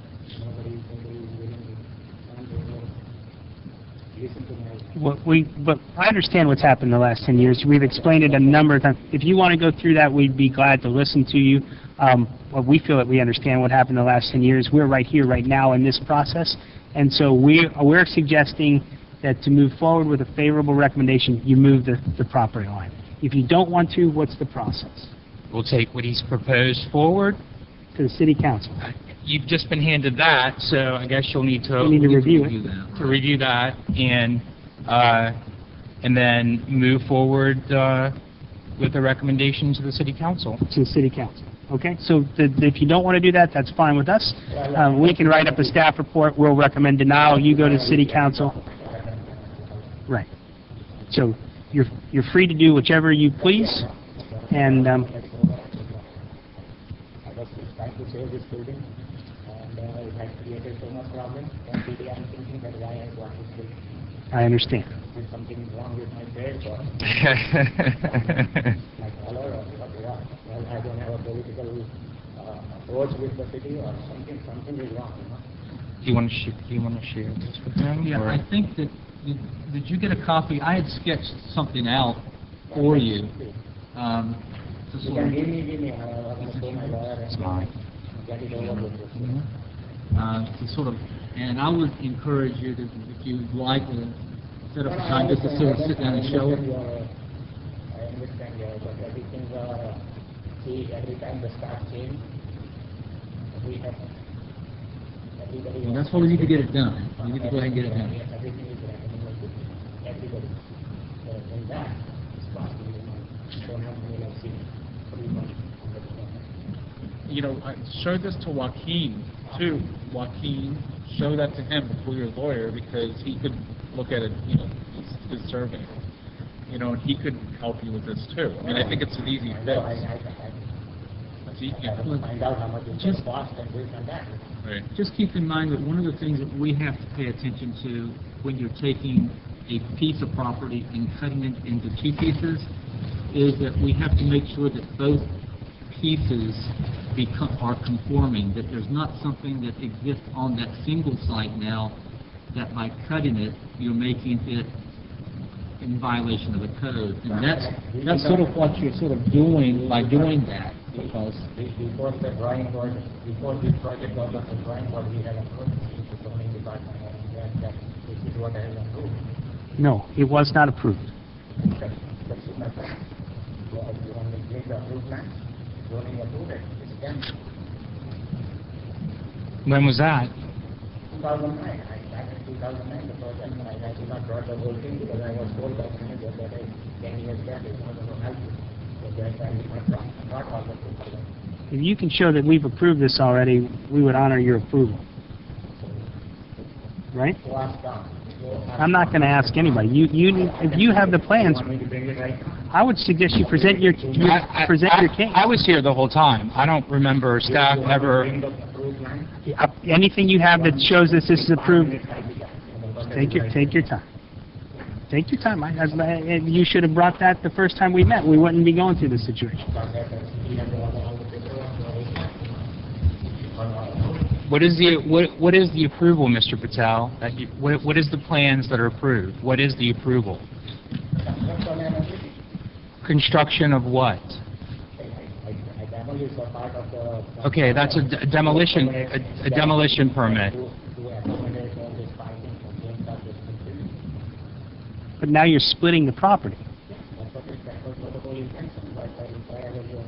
nobody is willing to listen to my... But I understand what's happened in the last 10 years. We've explained it a number of times. If you want to go through that, we'd be glad to listen to you. Well, we feel that we understand what happened in the last 10 years. We're right here, right now in this process. And so we're suggesting that to move forward with a favorable recommendation, you move the property line. If you don't want to, what's the process? We'll take what he's proposed forward To the City Council. You've just been handed that, so I guess you'll need to We need to review it. review that, and and then move forward with a recommendation to the city council. To the city council. Okay, so if you don't want to do that, that's fine with us. We can write up a staff report, we'll recommend denial, you go to city council. Right. So you're free to do whichever you please, and I was trying to save this building, and it has created so much problem, and today I'm thinking that why I bought this building. I understand. Is something wrong with my face or my color or what? Well, I don't have a political approach with the city or something is wrong, you know. Do you want to share this with them? Yeah, or- I think that, did you get a copy? I had sketched something out for you. To You sort can of, give me, I'm going to show my lawyer and get it over with this. to sort of, and I would encourage you to, if you'd like to set up a time just to sort of sit down and show it. I understand, but everything, see, every time the staff change, we have, everybody... Well, that's why we need to get it done. We need to go ahead and get it done. Yes, everything is recommended to everybody. So in that, it's possible, don't have any, like, see, everybody. You know, show this to Joaquin, too. Joaquin, show that to him before your lawyer, because he could look at it, you know, his survey. You know, and he could help you with this, too. I mean, I think it's an easy fix. It's easy. I have to find out how much it Just- costs and this and that. Right. Just keep in mind that one of the things that we have to pay attention to when you're taking a piece of property and cutting it into two pieces is that we have to make sure that both pieces are conforming, that there's not something that exists on that single site now that by cutting it, you're making it in violation of the code. And that's sort of what you're sort of doing by doing that, because Before the drawing board, before this project got off the drawing board, we had approved the zoning department, and that this is what I have approved. No, it was not approved. That's my plan. You want to make the approved plan? Zoning approved it, it's done. When was that? 2009, I started in 2009, the project, and I did not draw the whole thing because I was told by the manager that 10 years back it's not going to help you. So that's why I did not draw all the 2000. If you can show that we've approved this already, we would honor your approval. Right? So ask down. I'm not going to ask anybody. If you have the plans, Want me to bring it right now? I would suggest you present your case. I was here the whole time. I don't remember staff You want to ever... bring the approved plan? Anything you have that shows this is approved, take your time. Take your time. You should have brought that the first time we met. We wouldn't be going through this situation. What is the approval, Mr. Patel? What is the plans that are approved? What is the approval? Construction of what? Okay, that's a demolition permit. But now you're splitting the property.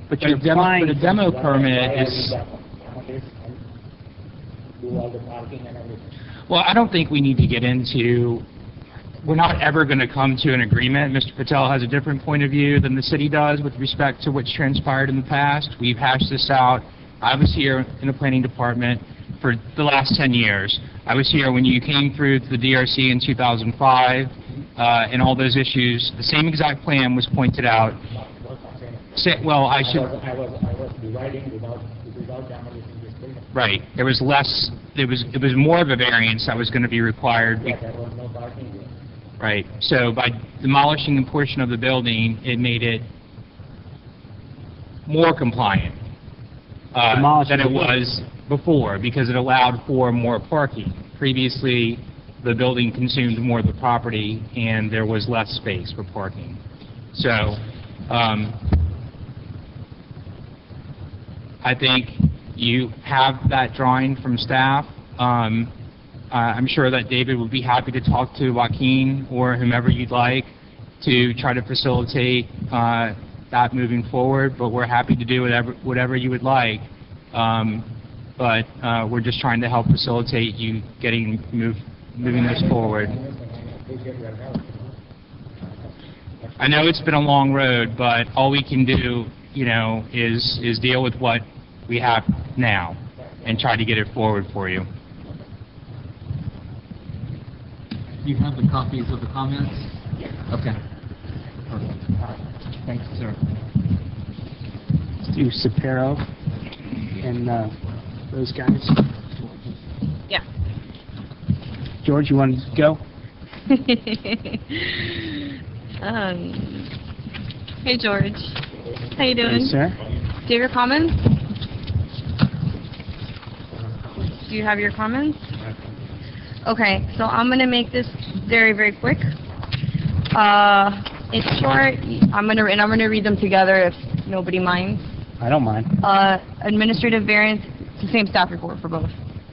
But you're applying... But a demo permit is... Well, I don't think we need to get into... We're not ever going to come to an agreement. Mr. Patel has a different point of view than the city does with respect to what's transpired in the past. We've hashed this out. I was here in the planning department for the last 10 years. I was here when you came through to the DRC in 2005, and all those issues. The same exact plan was pointed out. Well, I should... I was dividing without demolishing this building. Right. There was less... It was more of a variance that was going to be required. There was no parking there. Right. So by demolishing a portion of the building, it made it more compliant than it was before, because it allowed for more parking. Previously, the building consumed more of the property, and there was less space for parking. So I think you have that drawing from staff. I'm sure that David would be happy to talk to Joaquin or whomever you'd like to try to facilitate that moving forward, but we're happy to do whatever you would like. But we're just trying to help facilitate you moving this forward. appreciate your help, I know it's been a long road, but all we can do, is deal with what we have now and try to get it forward for you. You have the copies of the comments? Okay. Perfect. Thanks, sir. Let's do Sapero and those guys. Yeah. George, you want to go? Hey, George. How you doing? Yes, sir. Do you have your comments? Do you have your comments? Okay, so I'm going to make this very, very quick. In short, I'm going to read them together if nobody minds. I don't mind. Administrative variance, it's the same staff report for both.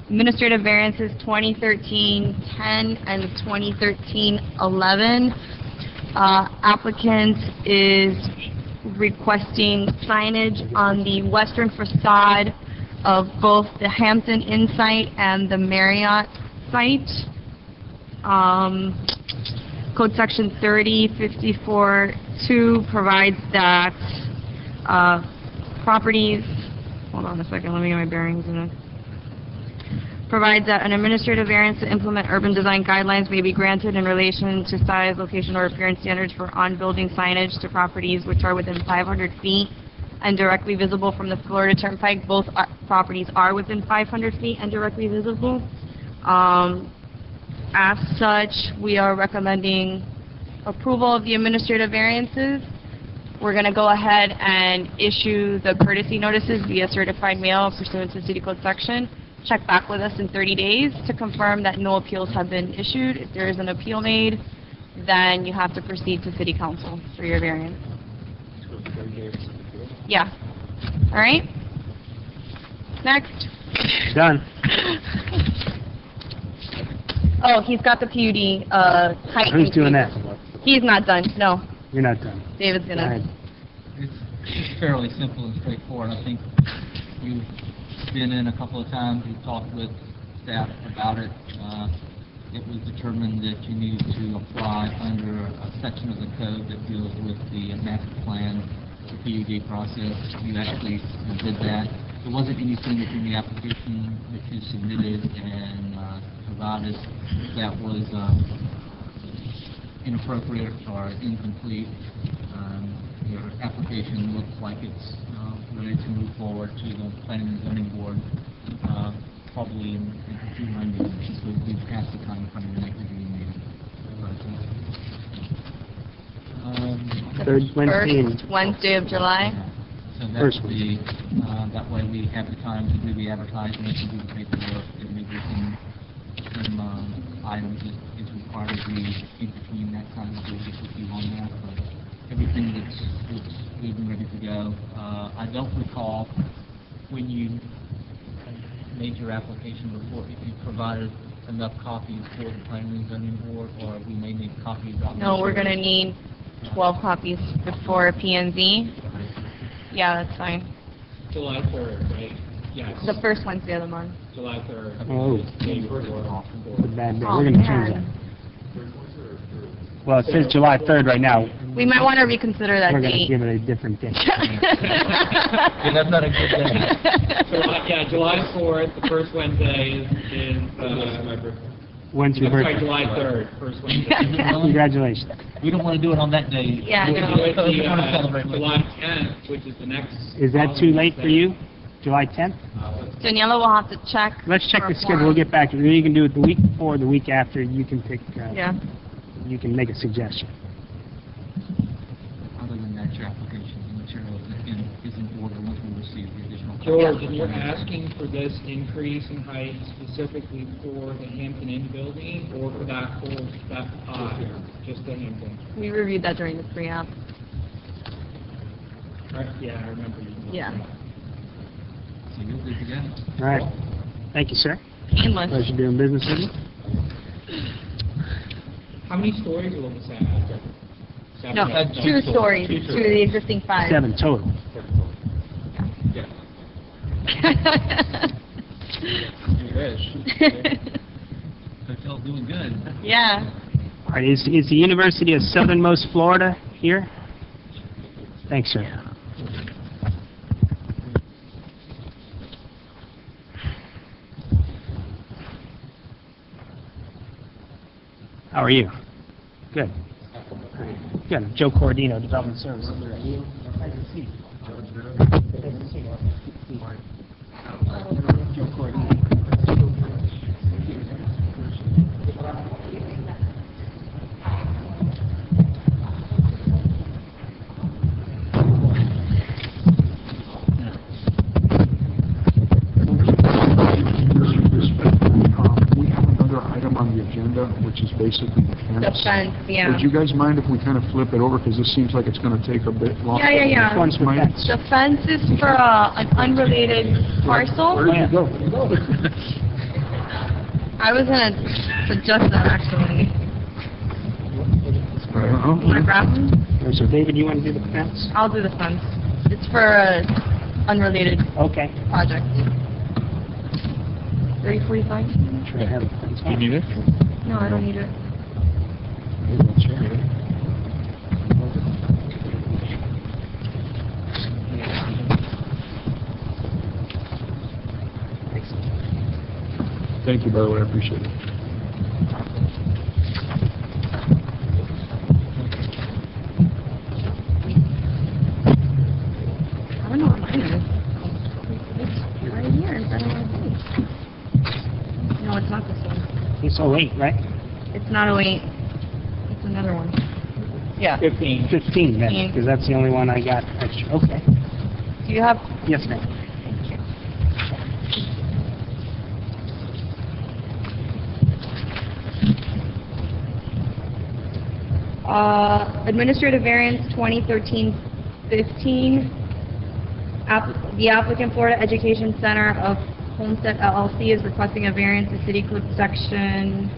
Administrative variances 2013-10 and 2013-11. Applicant is requesting signage on the western facade of both the Hampton Inn site and the Marriott site. Code section 3054-2 provides that properties, hold on a second, let me get my bearings in it. Provides that an administrative variance to implement urban design guidelines may be granted in relation to size, location, or appearance standards for on-building signage to properties which are within 500 feet and directly visible from the Florida Turnpike. Both properties are within 500 feet and directly visible. As such, we are recommending approval of the administrative variances. We're going to go ahead and issue the courtesy notices via certified mail pursuant to City Code section. Check back with us in 30 days to confirm that no appeals have been issued. If there is an appeal made, then you have to proceed to City Council for your variance. Yeah. All right? Next. Done. Oh, he's got the PUD height. Who's doing that? He's not done, no. You're not done. David's All gonna. right. It's fairly simple and straightforward. I think you've been in a couple of times, you've talked with staff about it. It was determined that you needed to apply under a section of the code that deals with the master plan, the PUD process. You actually did that. There wasn't anything in the application that you submitted and provided that was inappropriate or incomplete. Your application looks like it's ready to move forward to the Planning and Zoning Board, probably in June 90, since we've passed the time from the next review meeting. Third Wednesday. First Wednesday of July. So First that's that way we have the time to do the advertising and do the paperwork, and maybe some items that is required to be in between that time. We'll get with you on that, but everything looks good and ready to go. I don't recall when you made your application report if you provided enough copies for the Planning and Zoning Board, or we may need copies. No, we're gonna need 12 copies before P&Z. Yeah, that's fine. July 3rd, right? Yes. The first Wednesday of the month. July 3rd. Oh. It's a bad day. We're going to change that. Well, it says July 3rd right now. We might want to reconsider that We're going to date. give it a different date. Yeah, that's not a good day. July 4th, the first Wednesday is When's your I'm sorry, birthday? July 3rd, first Wednesday. Congratulations. We don't want to do it on that day. Yeah, We no. do it We want to celebrate with July 10th, which is the next. Is that too late for you? July 10th? Daniela will have to check. Let's check for the a schedule. We'll quorum. get back to you. You can do it the week before, the week after. You can pick, Yeah. you can make a suggestion. Other than that, your application material is in order once we receive the additional. George, and you're asking for this increase in height specifically for the Hampton Inn building or for that whole step just the Hampton? We reviewed that during the pre-app. Right, yeah, I remember you. Yeah. So you're good to go. All right. Thank you, sir. Painless. Pleasure doing business with you. How many stories will this have? Seven? No, two stories to the existing 5. 7 total. Yeah. You wish. Hotel's doing good. Yeah. All right, is the University of Southernmost Florida here? Thanks, sir. How are you? Good. Good. I'm Joe Cordino, Development Services. Nice to see you. Nice to see you. Joe Cordino. We have another item on the agenda, which is basically the fence. The fence, yeah. Would you guys mind if we kind of flip it over, because this seems like it's going to take a bit longer? Yeah. Which one's the fence? The fence is for an unrelated parcel. Where did you go? I was gonna suggest that actually. Wanna grab one? So David, you want to do the fence? I'll do the fence. It's for a unrelated Okay. project. 3045? Sure, I have the fence. You need it? No, I don't need it. Thank you, by the way, I appreciate it. I don't know what mine is. It's right here in front of my face. No, it's not this one. It's 08, right? It's not 08. It's another one. Yeah. 15, then, 15. because that's the only one I got extra. Okay. Do you have? Yes, ma'am. Thank you. Administrative variance 2013-15. The applicant, Florida Education Center of Homestead LLC, is requesting a variance to City Code Section,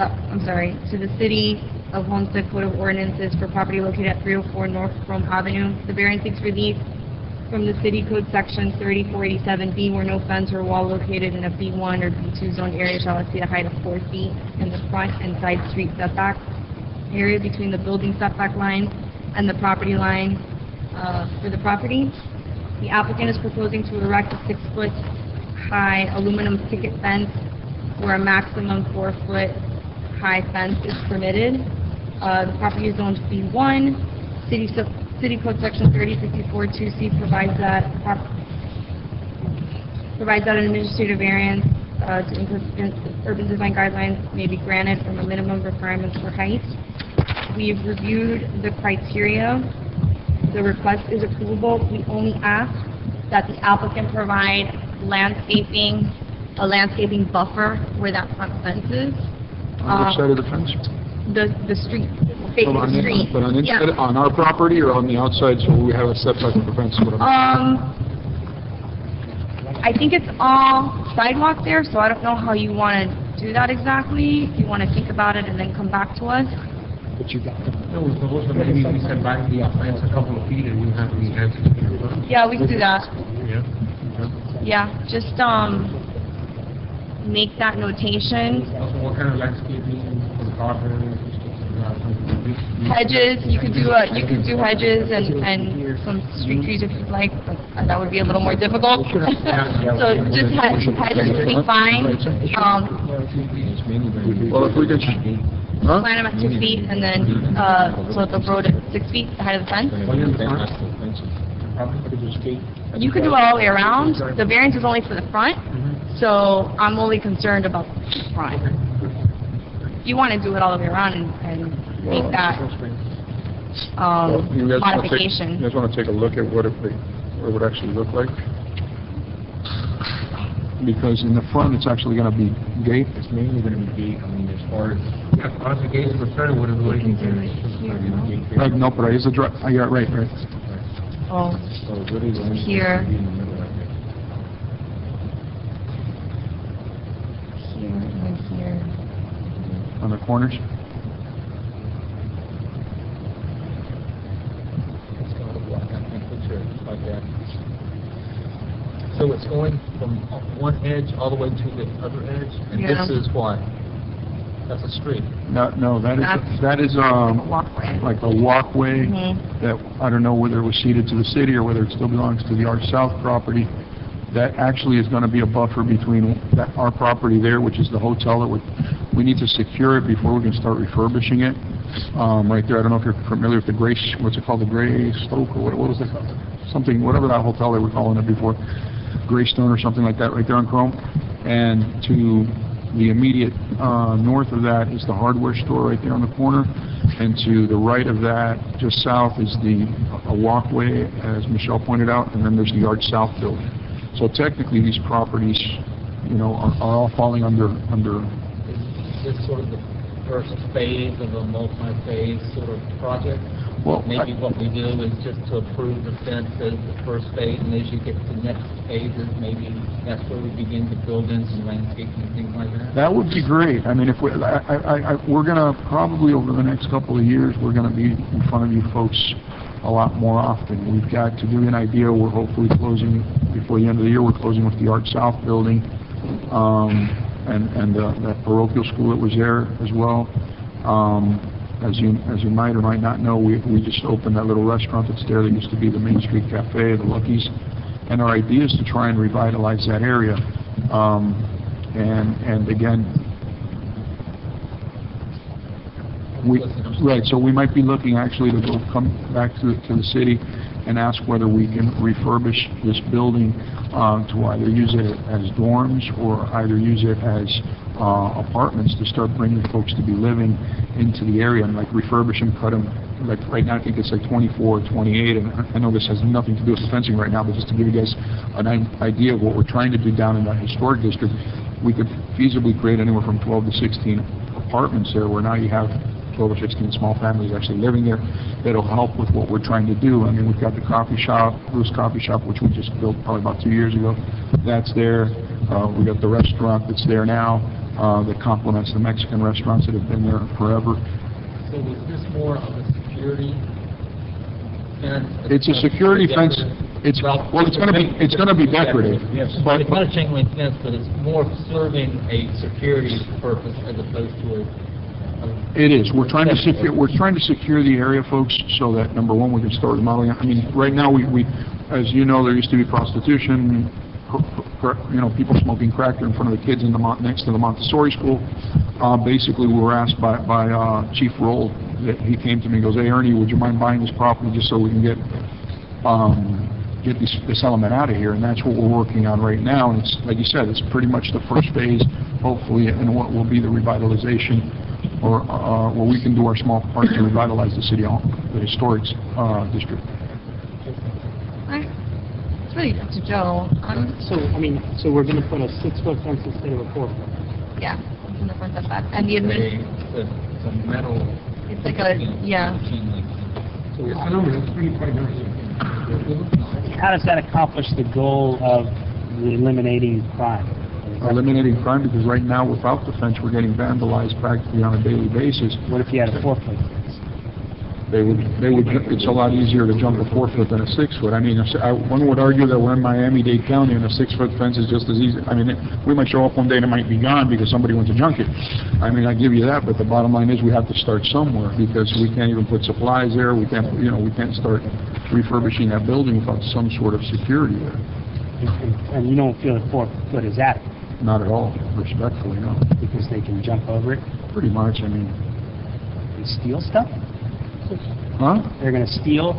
to the City of Homestead Code of Ordinances for property located at 304 North Rome Avenue. The variance seeks relief from the City Code Section 3487B, where no fence or wall located in a B1 or B2 zone area shall exceed a height of 4 feet in the front and side street setback area between the building setback line and the property line for the property. The applicant is proposing to erect a 6-foot high aluminum picket fence where a maximum 4-foot high fence is permitted. The property is zoned B1. City Code Section 3054-2C provides that an administrative variance to implement urban design guidelines may be granted from a minimum requirements for height. We've reviewed the criteria. The request is approvable. We only ask that the applicant provide a landscaping buffer where that front fence is. On which side of the fence? The street, facing the street. But on Yeah. inside, on our property or on the outside, so we have a setback of the fence? I think it's all sidewalk there, so I don't know how you want to do that exactly. If you want to think about it and then come back to us. But you got them. No, we're supposed to maybe we set back the fence a couple of feet and you have the answer to your question. Yeah, we can do that. Yeah. Yeah, just make that notation. Also, what kind of landscaping for the garden? Hedges, you could do hedges and some street trees if you'd like, but that would be a little more difficult. So just hedges would be fine. Well, if we could, Plant them at 2 feet and then, so the road at 6 feet, the height of the fence. You could do it all the way around. The variance is only for the front, so I'm only concerned about the front. If you want to do it all the way around and make that, you modification. guys want to take a look at what it would actually look like? Because in the front, it's actually going to be gate. It's mainly going to be gate, I mean, as far as the gates are concerned, what are we looking for? Right, no, but is the yeah, right. Oh, here. Here and here. On the corners? It's going to block, I can picture it like that. So it's going from one edge all the way to the other edge, and Yeah. this is what? That's a street. No, that is Walkway. like a walkway Mhm. that, I don't know whether it was ceded to the city or whether it still belongs to the Arch South property. That actually is going to be a buffer between our property there, which is the hotel, that we need to secure it before we can start refurbishing it. Right there, I don't know if you're familiar with the Gray, what's it called, the Gray Stoke, or what was it? Something, whatever that hotel they were calling it before, Greystone or something like that, right there on Chrome. And to the immediate north of that is the hardware store right there on the corner. And to the right of that, just south, is a walkway, as Michelle pointed out, and then there's the Arch South building. So technically, these properties, you know, are all falling under. Is this sort of the first phase of a multi-phase sort of project? Well, Maybe what we do is just to approve the fence as the first phase, and as you get to the next phases, maybe that's where we begin to build in some landscaping and things like that. That would be great. I mean, if we're gonna probably over the next couple of years, we're gonna be in front of you folks a lot more often. We've got, to give you an idea, we're hopefully closing before the end of the year. We're closing with the Arch South building, and that parochial school that was there as well. As you might or might not know, we just opened that little restaurant that's there that used to be the Main Street Cafe, the Lucky's, and our idea is to try and revitalize that area. And again, right. So we might be looking actually to come back to the city and ask whether we can refurbish this building to either use it as dorms or either use it as apartments to start bringing folks to be living into the area, and like refurbish them, cut them. Like right now, I think it's like 24 or 28, and I know this has nothing to do with the fencing right now, but just to give you guys an idea of what we're trying to do down in that historic district, we could feasibly create anywhere from 12 to 16 apartments there, where now you have 12 or 16 small families actually living there. That'll help with what we're trying to do. I mean, we've got the coffee shop, Bruce Coffee Shop, which we just built probably about 2 years ago. That's there. We've got the restaurant that's there now that complements the Mexican restaurants that have been there forever. So is this more of a security fence? It's a security fence. It's going to be decorative. Yes. But It's not a chain link fence, but it's more serving a security purpose as opposed to it is. We're trying to secure the area, folks, so that number one, we can start remodeling. I mean, right now we as you know, there used to be prostitution, you know, people smoking crack in front of the kids in the next to the Montessori school. Basically, we were asked by Chief Roll, that he came to me and goes, "Hey Ernie, would you mind buying this property just so we can get this element out of here?" And that's what we're working on right now. And it's like you said, it's pretty much the first phase, hopefully, in what will be the revitalization, or where we can do our small part to revitalize the city, the historic district. It's really up to Joe. So we're going to put a 6-foot fence instead of a 4-foot. Yeah, in the front of that. And the it's a metal. it's like a, yeah. chain link. I know, it's pretty quite nice. How does that accomplish the goal of eliminating crime? Eliminating crime, because right now, without the fence, we're getting vandalized practically on a daily basis. What if you had a 4-foot fence? It's a lot easier to jump a 4-foot than a 6-foot. I mean, one would argue that we're in Miami-Dade County and a 6-foot fence is just as easy. I mean, we might show up one day and it might be gone because somebody went to junk it. I mean, I give you that, but the bottom line is we have to start somewhere, because we can't even put supplies there. We can't, you know, we can't start refurbishing that building without some sort of security there. And you don't feel that 4-foot is adequate? Not at all, respectfully, no. Because they can jump over it? Pretty much, I mean. And steal stuff? Huh? They're going to steal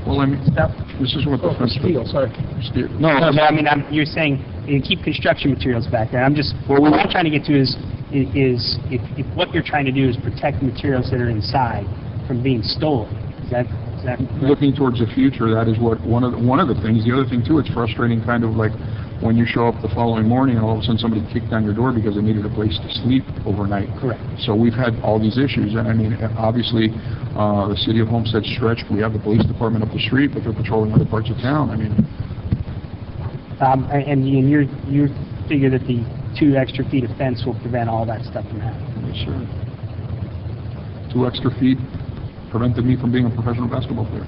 Well, I mean, stuff? this is what the fence... Steel, sorry. Steel. No, I mean, you're saying you keep construction materials back there. I'm just, what I'm trying to get to is if what you're trying to do is protect the materials that are inside from being stolen. Is that looking towards the future, that is what one of the things. The other thing too, it's frustrating, kind of like when you show up the following morning and all of a sudden somebody kicked down your door because they needed a place to sleep overnight. Correct. So we've had all these issues, and I mean, obviously, the city of Homestead stretched. We have the police department up the street, but they're patrolling other parts of town. I mean, and you figure that the 2 extra feet of fence will prevent all that stuff from happening? yes, sir. 2 extra feet prevented me from being a professional basketball player.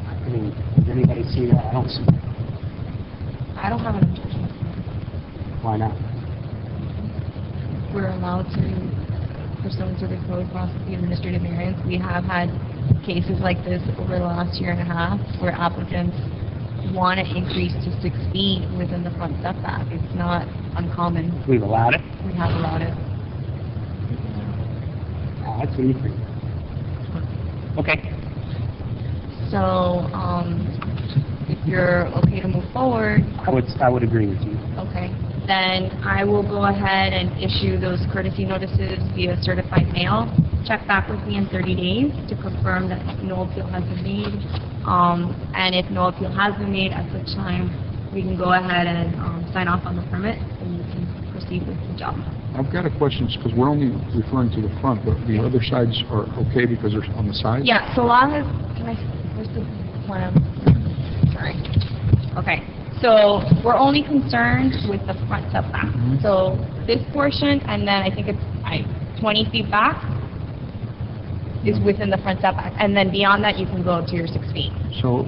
I mean, does anybody see that? I don't see that. I I don't have an objection. Why not? We're allowed to, pursuant to the code, process the administrative variance. We have had cases like this over the last year and a half where applicants want to increase to 6 feet within the front setback. It's not uncommon. We've allowed it? We have allowed it. That's what you think. Okay. So, if you're okay to move forward, I would agree with you. okay, then I will go ahead and issue those courtesy notices via certified mail. Check back with me in 30 days to confirm that no appeal has been made. And if no appeal has been made, at such time, we can go ahead and sign off on the permit and you can proceed with the job. I've got a question, because we're only referring to the front, but the other sides are okay because they're on the sides? Yeah, so long as, where's the one of, sorry. Okay, so we're only concerned with the front setback. So this portion, and then I think it's 20 feet back is within the front setback. And then beyond that, you can go to your 6 feet. So,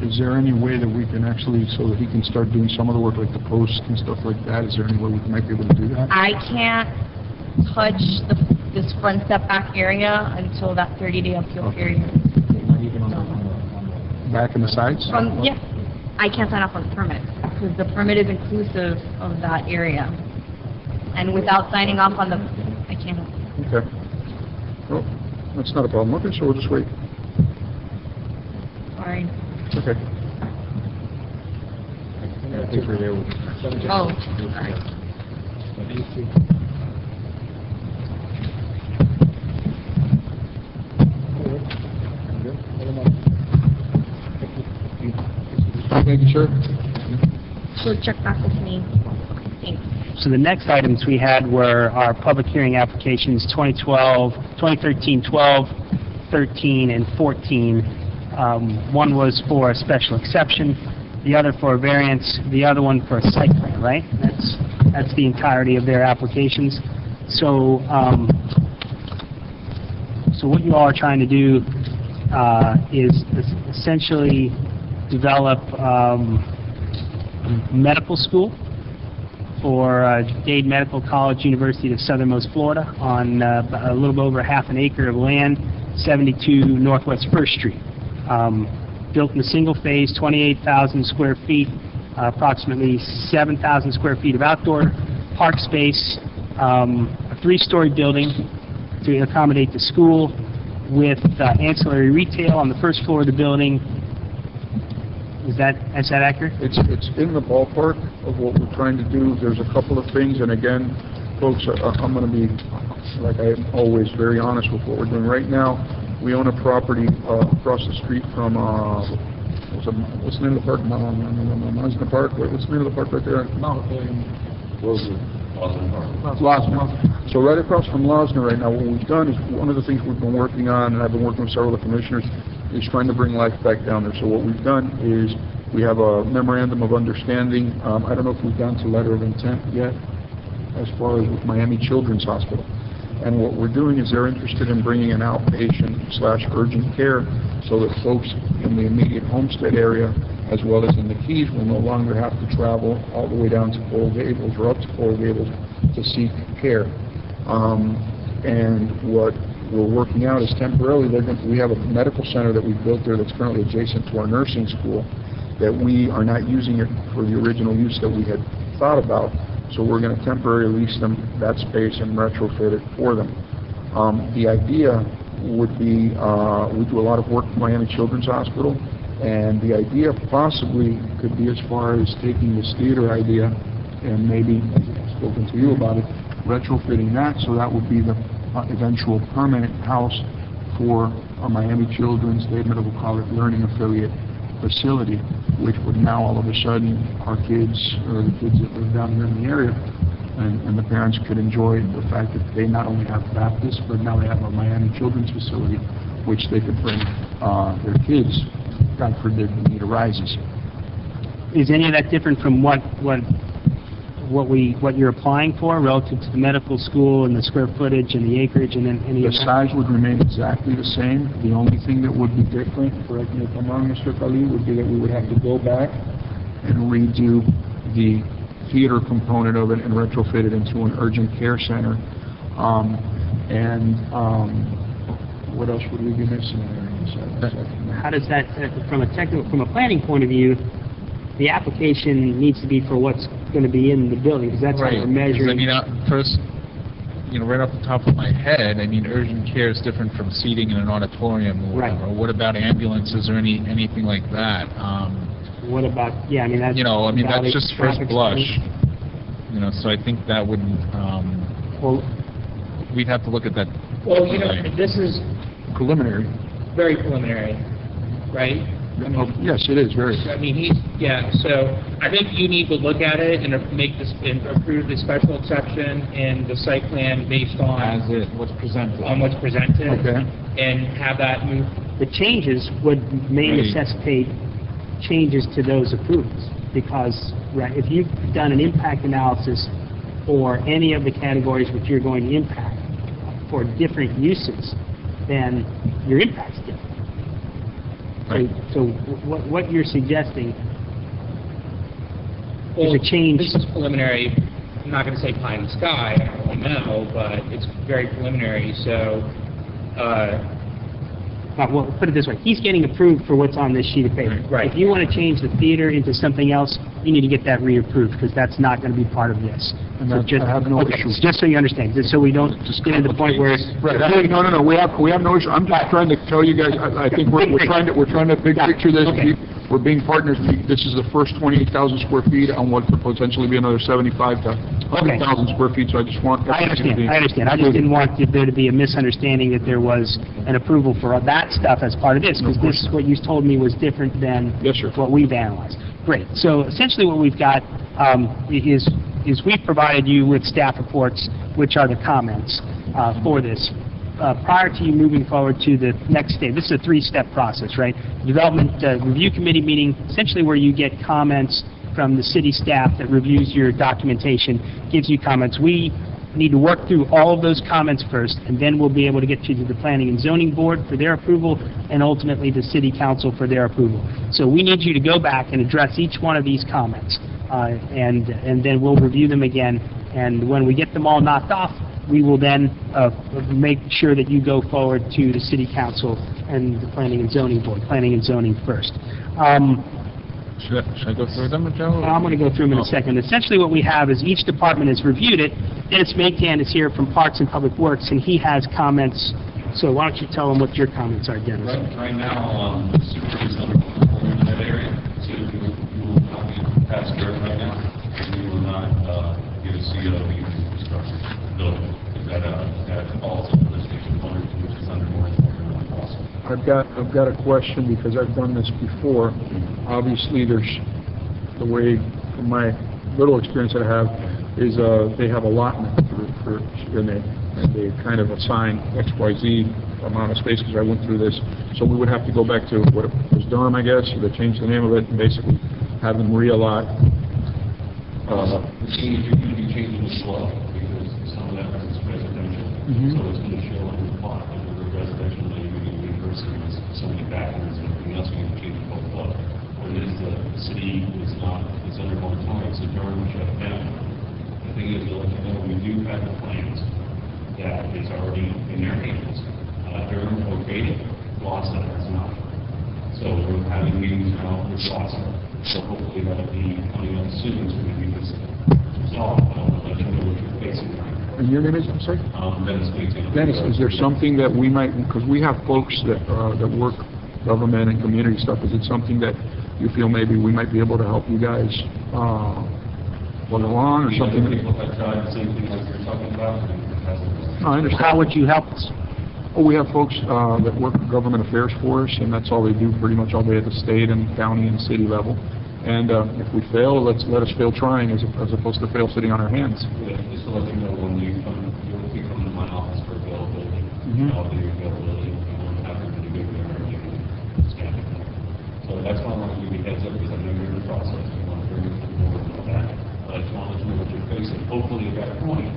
is there any way that we can actually, so that he can start doing some of the work, like the posts and stuff like that, is there any way we might be able to do that? I can't touch this front setback area until that 30-day appeal period. Back in the sides? Yeah, I can't sign off on the permit, because the permit is inclusive of that area. And without signing off on the, I can't. Okay. Well, that's not a problem. Okay, so we'll just wait. Sorry. Okay. I think we're there with... Oh, sorry. Thank you, sir. So check back with me. Thanks. So the next items we had were our public hearing applications 2013, 12, 13, and 14. One was for a special exception, the other for a variance, the other one for a site plan, right? That's the entirety of their applications. So, so what you all are trying to do is essentially develop medical school for Dade Medical College, University of Southernmost Florida, on a little bit over half an acre of land, 72 Northwest 1st Street. Built in a single phase, 28,000 square feet, approximately 7,000 square feet of outdoor park space, a 3-story building to accommodate the school with ancillary retail on the first floor of the building. Is that accurate? It's in the ballpark of what we're trying to do. There's a couple of things, and again, folks, I'm going to be, like I am always, very honest with what we're doing. Right now, we own a property across the street from, what's the name of the park? Mosna Park? What's the name of the park right there? Losner. So right across from Losner right now, what we've done is, one of the things we've been working on, and I've been working with several of the commissioners, is trying to bring life back down there. So what we've done is, we have a memorandum of understanding. I don't know if we've gone to letter of intent yet, as far as with Miami Children's Hospital. And what we're doing is they're interested in bringing an outpatient/urgent care so that folks in the immediate Homestead area, as well as in the Keys, will no longer have to travel all the way down to Coral Gables or up to Coral Gables to seek care. And what we're working out is temporarily, we have a medical center that we've built there that's currently adjacent to our nursing school, that we are not using it for the original use that we had thought about. So we're going to temporarily lease them that space and retrofit it for them. The idea would be, we do a lot of work with Miami Children's Hospital, and the idea possibly could be as far as taking this theater idea and maybe, I've spoken to you about it, retrofitting that, so that would be the eventual permanent house for a Miami Children's Dade Medical College Learning Affiliate facility, which would now all of a sudden our kids, or the kids that live down here in the area, and the parents could enjoy the fact that they not only have Baptist, but now they have a Miami Children's facility, which they could bring their kids, God forbid the need arises. Is any of that different from what you're applying for relative to the medical school and the square footage and the acreage and then any The of that? size would remain exactly the same. The only thing that would be different, correct me if I'm wrong, Mr. Khalil, would be that we would have to go back and redo the theater component of it and retrofit it into an urgent care center. What else would we be missing there? How does that, from a planning point of view, the application needs to be for what's going to be in the building, because that's how we're measuring. I mean, first, right off the top of my head, I mean, urgent care is different from seating in an auditorium or whatever. What about ambulances or anything like that? What about, that's just first blush. So I think that would, we'd have to look at that. Well, this is Preliminary. very preliminary, right? Yes, it is, very. I mean, so I think you need to look at it and and approve the special exception and the site plan based on... what's presented. On what's presented. Okay. And have that move. The changes may necessitate changes to those approvals, because if you've done an impact analysis for any of the categories which you're going to impact for different uses, then your impact's different. Right. So what you're suggesting is a change. This is preliminary. I'm not going to say pie in the sky. I don't really know, but it's very preliminary. So, well, put it this way: he's getting approved for what's on this sheet of paper. Right. If you want to change the theater into something else, you need to get that reapproved, because that's not going to be part of this. And I have no issue. Just so you understand, just so we don't get to the point where. Right. No. We have no issue. I'm just trying to tell you guys. I think we're trying to big picture this. Okay. We're being partners. This is the first 28,000 square feet on what could potentially be another 75 to 100,000 square feet. So I just want. I understand. I just didn't want there to be a misunderstanding that there was an approval for that stuff as part of this, because this, what you told me, was different than what we've analyzed. Great. So essentially what we've got is we've provided you with staff reports, which are the comments for this. Prior to you moving forward to the next stage, this is a three-step process, right? Development Review Committee meeting, essentially where you get comments from the city staff that reviews your documentation, gives you comments. We need to work through all of those comments first, and then we'll be able to get you to the Planning and Zoning Board for their approval, and ultimately the City Council for their approval. So we need you to go back and address each one of these comments, and then we'll review them again, and when we get them all knocked off, we will then make sure that you go forward to the City Council and the Planning and Zoning Board, Planning and Zoning first. Should I go through them, Joe? I'm going to go through them in a second. Essentially what we have is each department has reviewed it. Dennis Maytan is here from Parks and Public Works, and he has comments. So why don't you tell him what your comments are, Dennis? Right now, the super is underperforming in that area, so you will not be past dirt right now, and you will not get a CO infrastructure building. That falls into the station 1, which is under more than possible. I've got a question, because I've done this before. Obviously, there's the way, from my little experience that I have, is they have allotment and they kind of assign XYZ amount of space, because I went through this. So we would have to go back to what it was Durham, I guess, or they changed the name of it, and basically have them re-allot. The thing is, you're going to be changing the flow, because some of that is residential, so it's going to show on the plot. If we're residential, then you're going to be reversing so many bathrooms and everything else, you're going to change the whole flow. What it is, the city is under moratorium, so Durham shut down. The thing is, to let you know, we do have the plans that is already in their hands. Durham okayed it, Blossom has not. So we're having meetings now with Blossom. So hopefully that'll be coming up soon, so we can get this resolved. I'll let you know what you're facing right now. And your name is, I'm sorry? Dennis Maytan. Dennis, is there something that we might, because we have folks that work government and community stuff, is it something that you feel maybe we might be able to help you guys work along, or something? People have tried the same thing like you're talking about, and it hasn't. No, I understand. How would you help us? Oh, we have folks that work government affairs for us, and that's all they do pretty much all day at the state and county and city level. And if we fail, let us fail trying as opposed to fail sitting on our hands. Yeah, just to let you know, when you come, you'll be coming to my office for availability. I'll do your availability. You won't have to do it there or schedule. So that's why I want to give you a heads up, because I know you're in the process. You want to bring it to the board and all that. But I just want to let you know what you're facing. Hopefully at that point,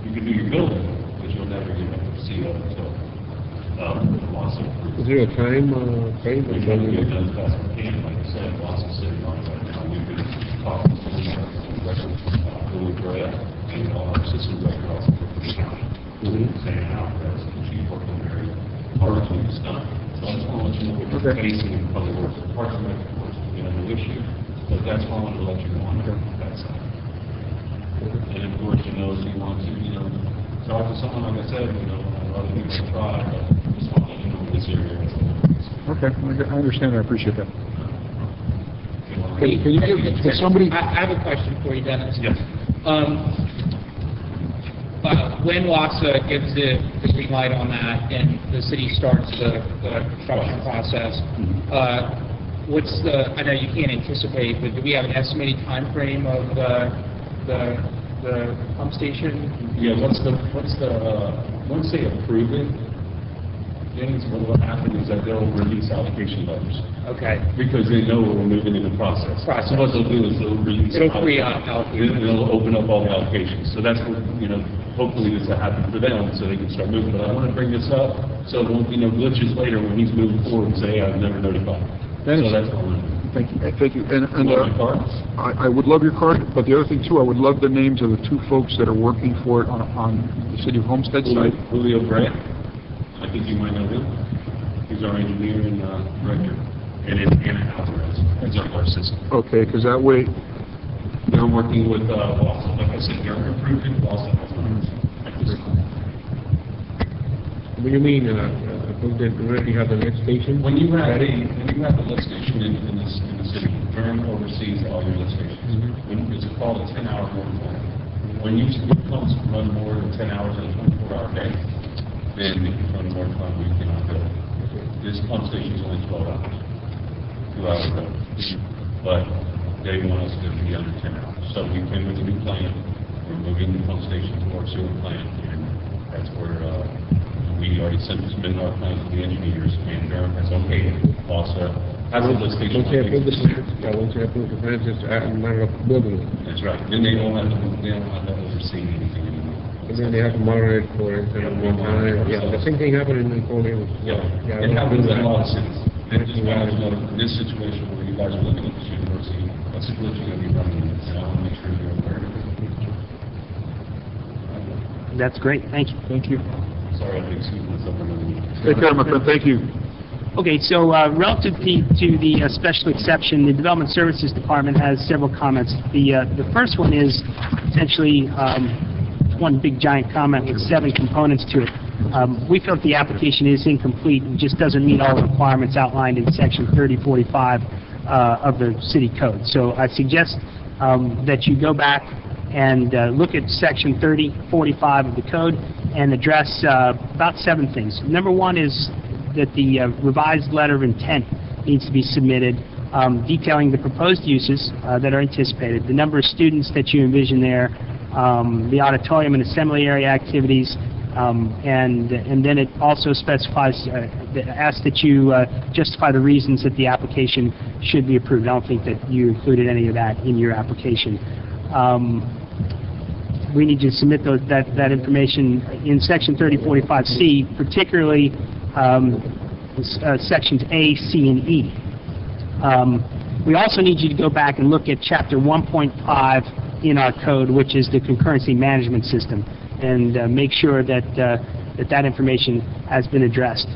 you can do your building, but you'll never get a CO until is there a time? We're trying to get it done as fast as we can. Like I said, Blossom City on right now. We've been talking to them record, Louis Brea, and our assistant director also worked for the county. Saying how that's the chief working area, part of it's done. So I just want to let you know what you're facing in public works. Parts and Rec, of course, you know, the issue, but that's why I wanted to let you know on that side. And of course, you know, if you want to, you know, talk to someone, like I said, you know, other people try, but just want to let you know this area is. Okay, I understand, I appreciate that. Can you give somebody... I have a question for you, Dennis. Yes. When WASA gives the green light on that and the city starts the construction process, what's the, I know you can't anticipate, but do we have an estimated time frame of the pump station? Yeah, once they approve it, James, what will happen is that they'll release allocation letters. Okay. Because they know we're moving in the process. So what they'll do is they'll release. It'll free up allocation. It'll open up all the allocations. So that's what, you know, hopefully this will happen for them so they can start moving. But I want to bring this up so there won't be no glitches later when he's moving forward and say, hey, I've never notified. So that's what I want to do. Thank you. Thank you. And My card? I would love your card, but the other thing too, I would love the names of the two folks that are working for it on the city of Homestead side. Julio Grant. I think you might know him. He's our engineer and director. And then Anna Alvarez. He's our assistant. Okay, because that way, They're working with WASA. Like I said, they're approved in WASA as well. What do you mean, don't they already have the lift station? When you have the lift station in the city, Durham oversees all your lift stations. It's called a 10-hour work plan. When your pumps run more than 10 hours in a 24-hour day, then it can run more time we cannot build. This pump station is only 12 hours, 2 hours ago. But they want us to be under 10 hours. So we came with a new plan. We're moving the pump station to our sewer plant, and that's where we already submitted our plans to the engineers, and Durham has okayed it. Also, has a lift station. Once they approve the plans, it's a matter of building it. That's right. Then they don't have to oversee anything anymore. And then they have to monitor it for one time. Yeah, the same thing happened in Colonial. Yeah, it happens in a lot of cities. And just want to know, in this situation where you guys are looking at this university, what's the glitch you're going to be running in? And I want to make sure you're aware of it. That's great, thank you. thank you. Sorry, I'm excusing myself. Take care, my friend, thank you. Okay, so relative to the special exception, the Development Services Department has several comments. The first one is essentially one big giant comment with 7 components to it. We feel that the application is incomplete and just doesn't meet all the requirements outlined in Section 3045 of the City Code. So I suggest that you go back and look at Section 3045 of the Code and address about 7 things. Number 1 is that the revised letter of intent needs to be submitted, detailing the proposed uses that are anticipated, the number of students that you envision there, the auditorium and assembly area activities, and then it also specifies, asks that you justify the reasons that the application should be approved. I don't think that you included any of that in your application. We need you to submit that information in Section 3045C, particularly Sections A, C, and E. We also need you to go back and look at Chapter 1.5 in our code, which is the concurrency management system, and make sure that that information has been addressed.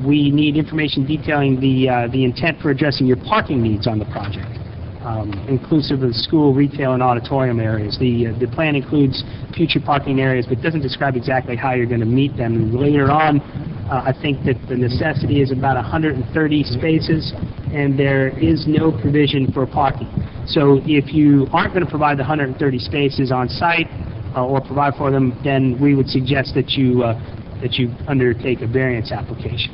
We need information detailing the intent for addressing your parking needs on the project, inclusive of school, retail, and auditorium areas. The plan includes future parking areas, but doesn't describe exactly how you're going to meet them. And later on, I think that the necessity is about 130 spaces, and there is no provision for parking. So if you aren't going to provide the 130 spaces on site or provide for them, then we would suggest that you undertake a variance application.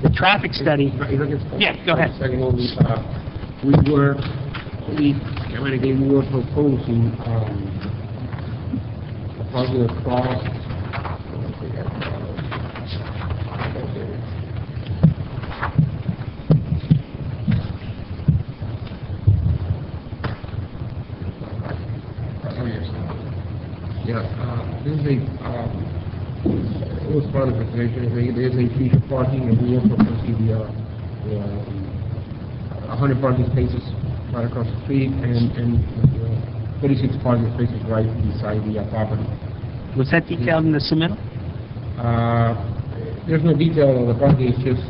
The traffic study. Yeah, go ahead. We were proposing parking across. This is it was part of the presentation. There's a future parking, and we are proposing 100 parking spaces right across the street and 36 parking spaces right beside the property. Was that detailed in the submittal? There's no detail on the parking, it's just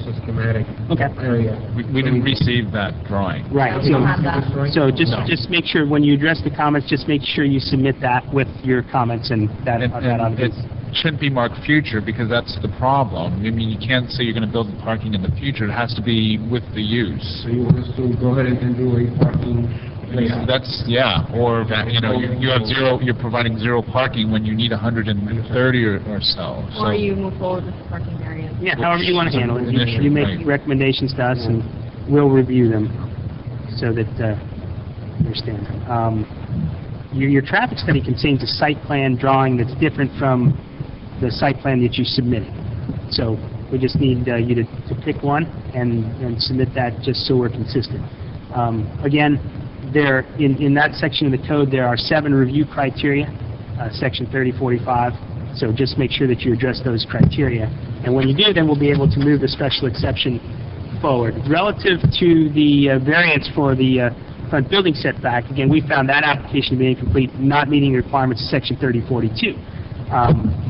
a schematic Okay. area. We didn't receive that drawing. Right, We don't have that. so just make sure, when you address the comments, just make sure you submit that with your comments and that ought to be. It shouldn't be marked future, because that's the problem. I mean, you can't say you're going to build the parking in the future. It has to be with the use. So you want us to go ahead and do a parking layout? That's, yeah, or, you know, you have zero, you're providing zero parking when you need 130 or so. Or you move forward with the parking area. Yeah, however you want to handle it. Initially, You make right. recommendations to us, and we'll review them so that you understand. Your traffic study contains a site plan drawing that's different from the site plan that you submitted. So we just need you to pick one and submit that, just so we're consistent. Again, there in that section of the code, there are 7 review criteria, section 3045. So just make sure that you address those criteria. And when you do, then we'll be able to move the special exception forward. Relative to the variance for the front building setback, again, we found that application to be incomplete, not meeting the requirements of section 3042.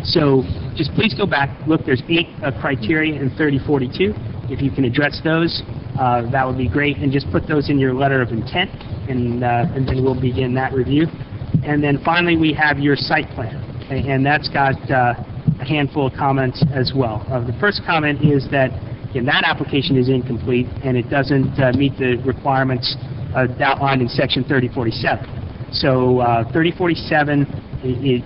So just please go back, look, there's 8 criteria in 3042. If you can address those, that would be great, and just put those in your letter of intent, and then we'll begin that review. And then finally, we have your site plan, and that's got a handful of comments as well. The first comment is that, again, that application is incomplete, and it doesn't meet the requirements outlined in section 3047. So 3047,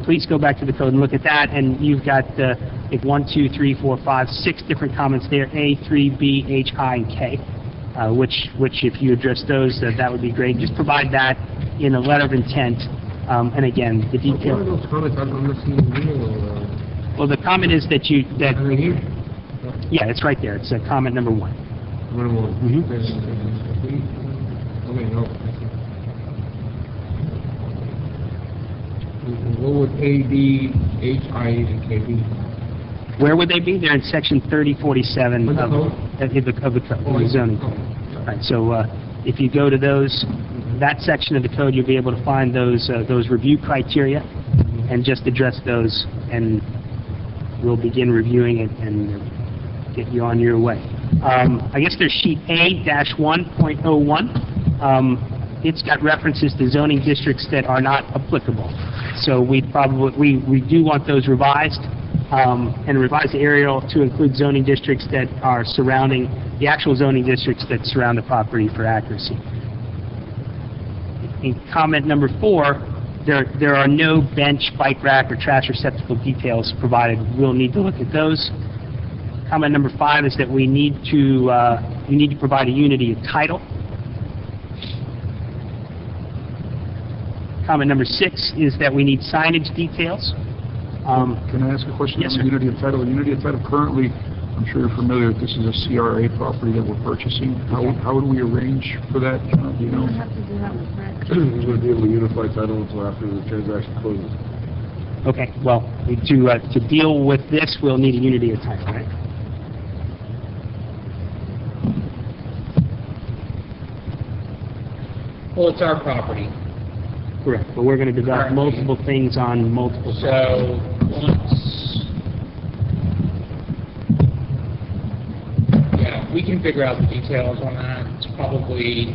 please go back to the code and look at that, and you've got 1, 2, 3, 4, 5, 6 different comments there, A, 3, B, H, I, and K, which if you address those, that would be great. Just provide that in a letter of intent, and again, the detail. What are those comments? I'm not seeing them. Well, the comment is that you, that, Right here? yeah, it's right there. It's comment number 1. Number 1. Mhm. Okay, no. What would A, B, H, I, and K be? Where would they be? They're in section 3047 of the code, of the zoning code. Right, so if you go to that section of the code, you'll be able to find those review criteria, and just address those, and we'll begin reviewing it and get you on your way. I guess there's sheet A-1.01. It's got references to zoning districts that are not applicable. So we do want those revised, and revise the aerial to include zoning districts that are surrounding, the actual zoning districts that surround the property for accuracy. In comment number 4, there are no bench, bike rack, or trash receptacle details provided. We'll need to look at those. Comment number 5 is that we need to provide a unity of title. Comment number 6 is that we need signage details. Can I ask a question? Yes, on sir. Unity of title. Unity of title currently, I'm sure you're familiar, this is a CRA property that we're purchasing. How would we arrange for that? Do you know? We have to do that with Brett. We're going to be able to unify title until after the transaction closes. Okay, well, to deal with this, we'll need a unity of title, right? Well, it's our property, Correct, but we're going to develop Correct. multiple things on multiple. so we can figure out the details on that. It's probably,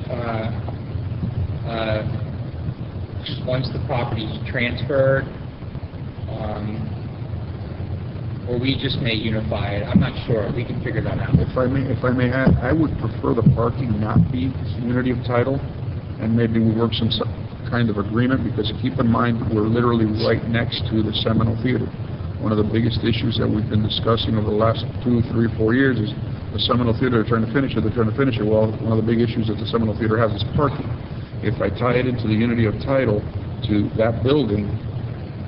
just once the property's transferred, or we just may unify it. I'm not sure. We can figure that out. If I may add, I would prefer the parking not be unity of title, and maybe we work some kind of agreement, because keep in mind, we're literally right next to the Seminole Theater. One of the biggest issues that we've been discussing over the last 2, 3, 4 years is the Seminole Theater, they're trying to finish it. Well, one of the big issues that the Seminole Theater has is parking. If I tie it into the unity of title to that building,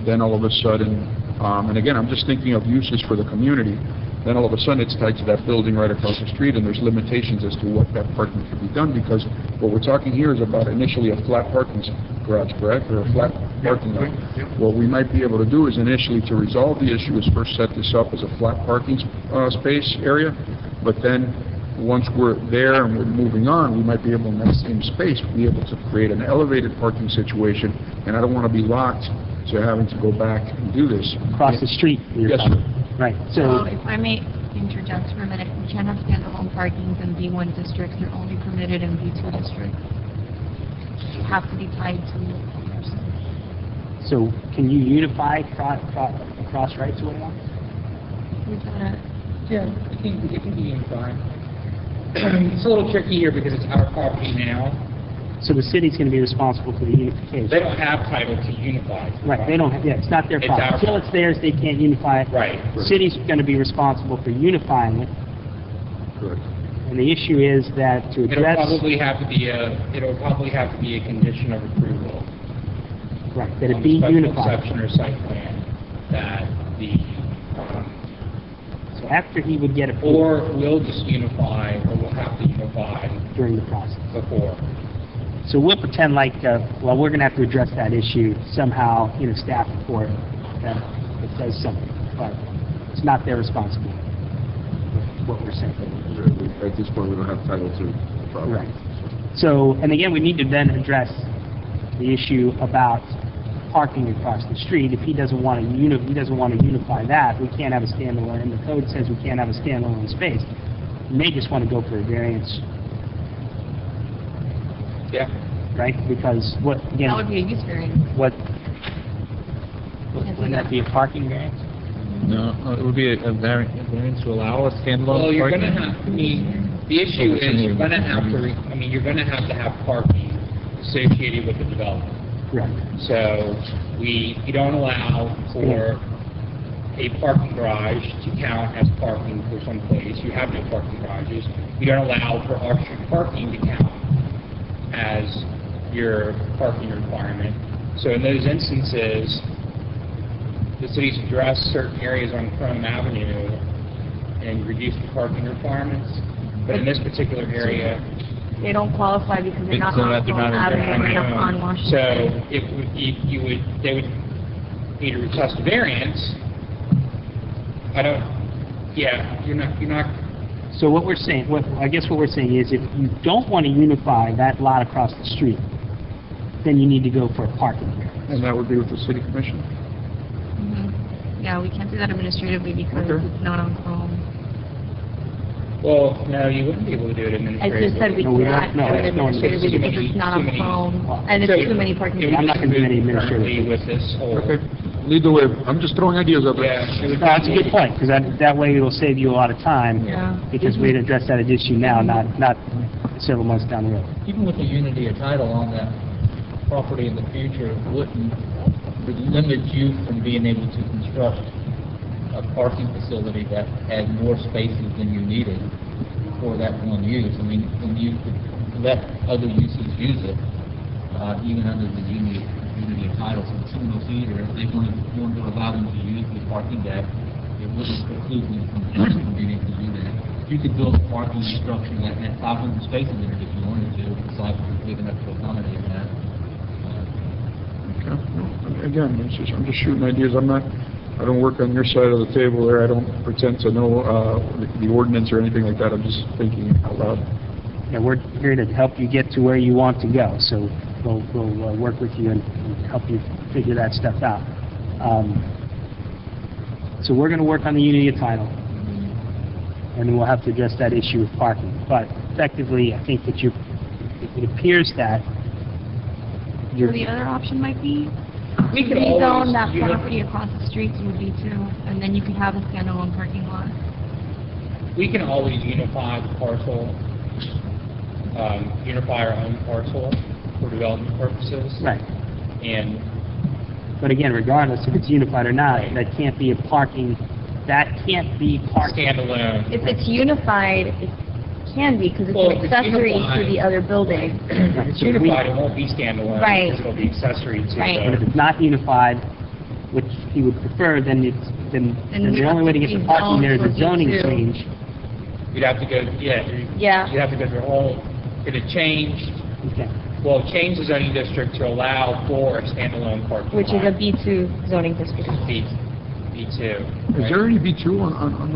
then all of a sudden, and again, I'm just thinking of uses for the community, then all of a sudden it's tied to that building right across the street, and there's limitations as to what that parking can be done, because what we're talking here is about initially a flat parking garage, correct, or a flat parking lot. What we might be able to do is initially, to resolve the issue, is first set this up as a flat parking space area, but then once we're there and we're moving on, we might be able, in that same space, be able to create an elevated parking situation, and I don't want to be locked to having to go back and do this. Across the street. you're Yes, talking. sir. Right, So so, if I may interject for a minute, we can't have standalone parkings in B1 districts, they're only permitted in B2 districts. You have to be tied to a person. so can you unify cross rights away lots? We've got a, Yeah, it can be unified. It's a little tricky here because it's our property now. So the city's going to be responsible for the unification? They don't have title to unify. Right, they don't, yeah, it's not their It's property. our Until it's theirs, they can't unify it. Right. City's going to be responsible for unifying it, Correct. and the issue is that to It'll address... probably have to be a condition of approval. Right, that it on be the special unified. exception or site plan, that So after he would get approval or we'll just unify, or we'll have to unify during the process. before. So we'll pretend like, well, we're going to have to address that issue somehow in a staff report that says something, but it's not their responsibility, what we're saying. At this point, we don't have title to the property. Right. So, and again, we need to then address the issue about parking across the street. If he doesn't want to unify that, we can't have a standalone, and the code says we can't have a standalone space. We may just want to go for a variance, Yeah. right? Because what, again... that would be a use variance. What, wouldn't that be a parking variance? No, it would be a variance to allow a standalone Well, you're parking. gonna have, the issue is you're gonna have to have parking associated with the development. Right. So you don't allow for a parking garage to count as parking for some place. You have no parking garages. You don't allow for off-street parking to count as your parking requirement. So in those instances, the city's addressed certain areas on Chrome Avenue and reduced the parking requirements. But in this particular area, They don't qualify because they're not So on that they're Plum not in Avenue, there. they're on so Washington. they would need to request a variance. You're not, So what we're saying, I guess what we're saying is if you don't want to unify that lot across the street, then you need to go for a parking variance. And that would be with the city commission? Mhm. Yeah, we can't do that administratively because Okay. it's not on Chrome. well, no, you wouldn't be able to do it I administratively. just said we No, we cannot don't- do no, it it's no administratively because administrative. it's not Too on many- Chrome, and it's too many parking It would spaces. I'm not gonna do any currently administrative. with this whole. Okay. Either way, I'm just throwing ideas out there. Yeah. No, that's a good point, because that way it'll save you a lot of time, Yeah. because we'd address that issue now, not several months down the road. Even with the unity of title on that property in the future, wouldn't limit you from being able to construct a parking facility that had more spaces than you needed for that one use. I mean, when you could let other uses use it, even under the unity of title, so the single theater, if they wanted to allow them to use the parking deck, it wouldn't preclude them from being able to do that. You could build a parking structure that had 500 spaces in it if you wanted to, if the site was big enough to accommodate that. Okay. Well, again, I'm just shooting ideas. I don't work on your side of the table there. I don't pretend to know the ordinance or anything like that. I'm just thinking out loud. Yeah, we're here to help you get to where you want to go, so we'll work with you and help you figure that stuff out. So we're going to work on the unity of title, and then we'll have to address that issue of parking. But effectively, I think that it appears that So you're... the other option might be We could rezone always that uni- property across the street to a B2, and then you could have a standalone parking lot. We can always unify the parcel, unify our own parcel for development purposes. Right. And But again, regardless if it's unified or not, that can't be parking. standalone. If it's unified, it can be because it's Well, an if it's accessory to unified- the other building. If it's unified, it won't be standalone. Right. Because it'll be accessory to Right. But if the. it's not unified, which he would prefer, then then And the only way to get the parking there is a zoning rezone for B2. change. You'd have to go, Yeah. You'd have to go through a whole, get it changed, Okay. well, change the zoning district to allow for a standalone parking lot. Which is a B2 zoning district. B2. Is there any B2 on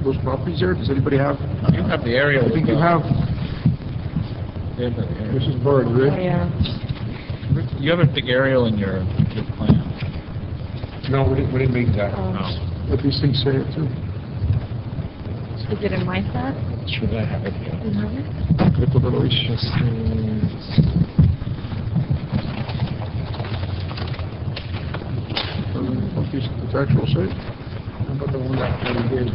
those properties there? Does anybody have? You have the aerial. I think you have. This is Bird, right? Yeah. You have a big aerial in your plan. No, we didn't make that. But these things say it too. Is it in my set? Should I have it here? You have it? Click a little. It's actual shape. How about the one that we did?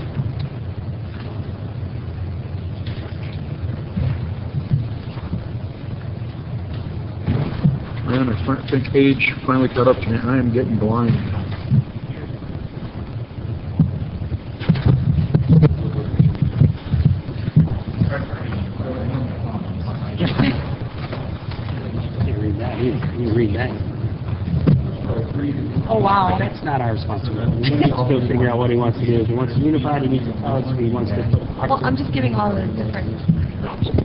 Man, I think age finally caught up to me. I am getting blind. You read that, you read that. Oh, wow. That's not our responsibility. We need to go figure out what he wants to do. If he wants to unify, he needs to tell us if he wants to. Well, I'm just giving all the different options.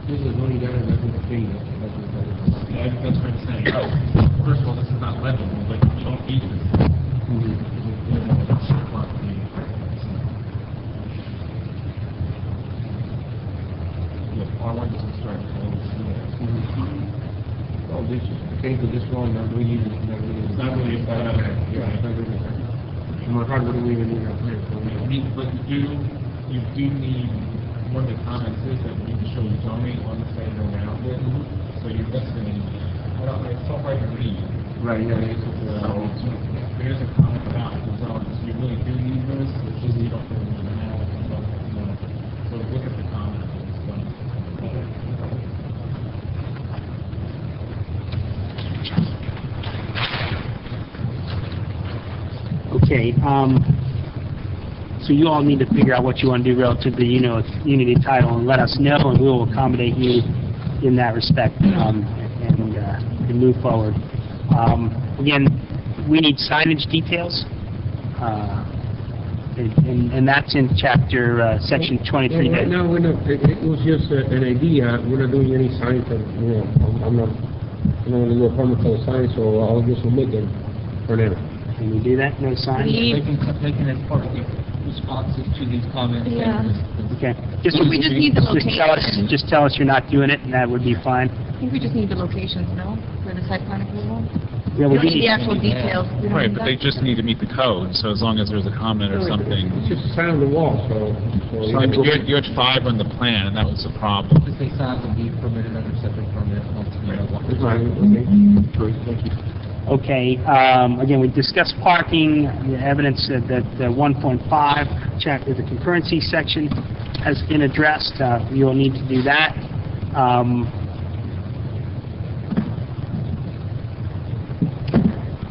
This is only done in the thing. Yeah, that's what I'm saying. First of all, this is not legible, but you don't need this. R1 doesn't start until Oh, this came to this one, now we need it. it's not really a bad idea. Yeah, it's not really. No matter how, what do we even need up here? But you do need, one of the comments is that we need to show zoning on the site and around it. So you're listening, it's so hard to read. Right, yeah, it's, So there's a comment about the zoning, so you really do need this, it's just you don't really need to have it. So look at the comments. Okay, so you all need to figure out what you want to do relative to the unity title and let us know, and we will accommodate you in that respect, and move forward. Again, we need signage details, and that's in chapter, section 23. Right now, we're not, it was just an idea, we're not doing any signs, I'm not going to do a permit for the signs, so I'll just omit them for now. Can we do that? No sign? They can as part of the responses to these comments. Yeah. Okay. We just need the location. Just tell us you're not doing it, and that would be fine. I think we just need the locations, no, for the site plan approval? Yeah, We don't need the actual details. We don't Right, need but that. they just need to meet the code, so as long as there's a comment or something. It's just a sign on the wall, so. I mean, you had 5 on the plan, and that was the problem. Just say signs will be permitted under separate permit, It's fine, okay. Great, thank you. Okay, again, we discussed parking, the evidence that the 1.5 chapter, the concurrency section has been addressed. You'll need to do that.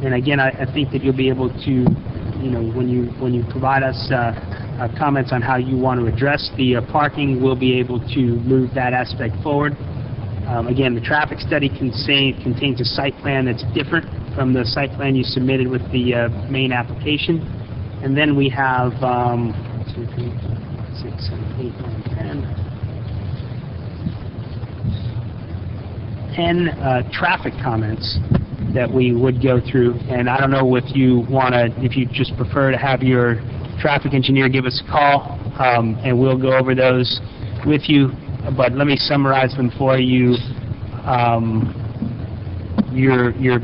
And again, I think that you'll be able to, when you provide us comments on how you want to address the parking, we'll be able to move that aspect forward. Again, the traffic study contains a site plan that's different from the site plan you submitted with the main application. And then we have 1, 2, 3, 4, 6, 7, 8, 9, 10 traffic comments that we would go through. And I don't know if you just prefer to have your traffic engineer give us a call, and we'll go over those with you. But let me summarize them for you. Your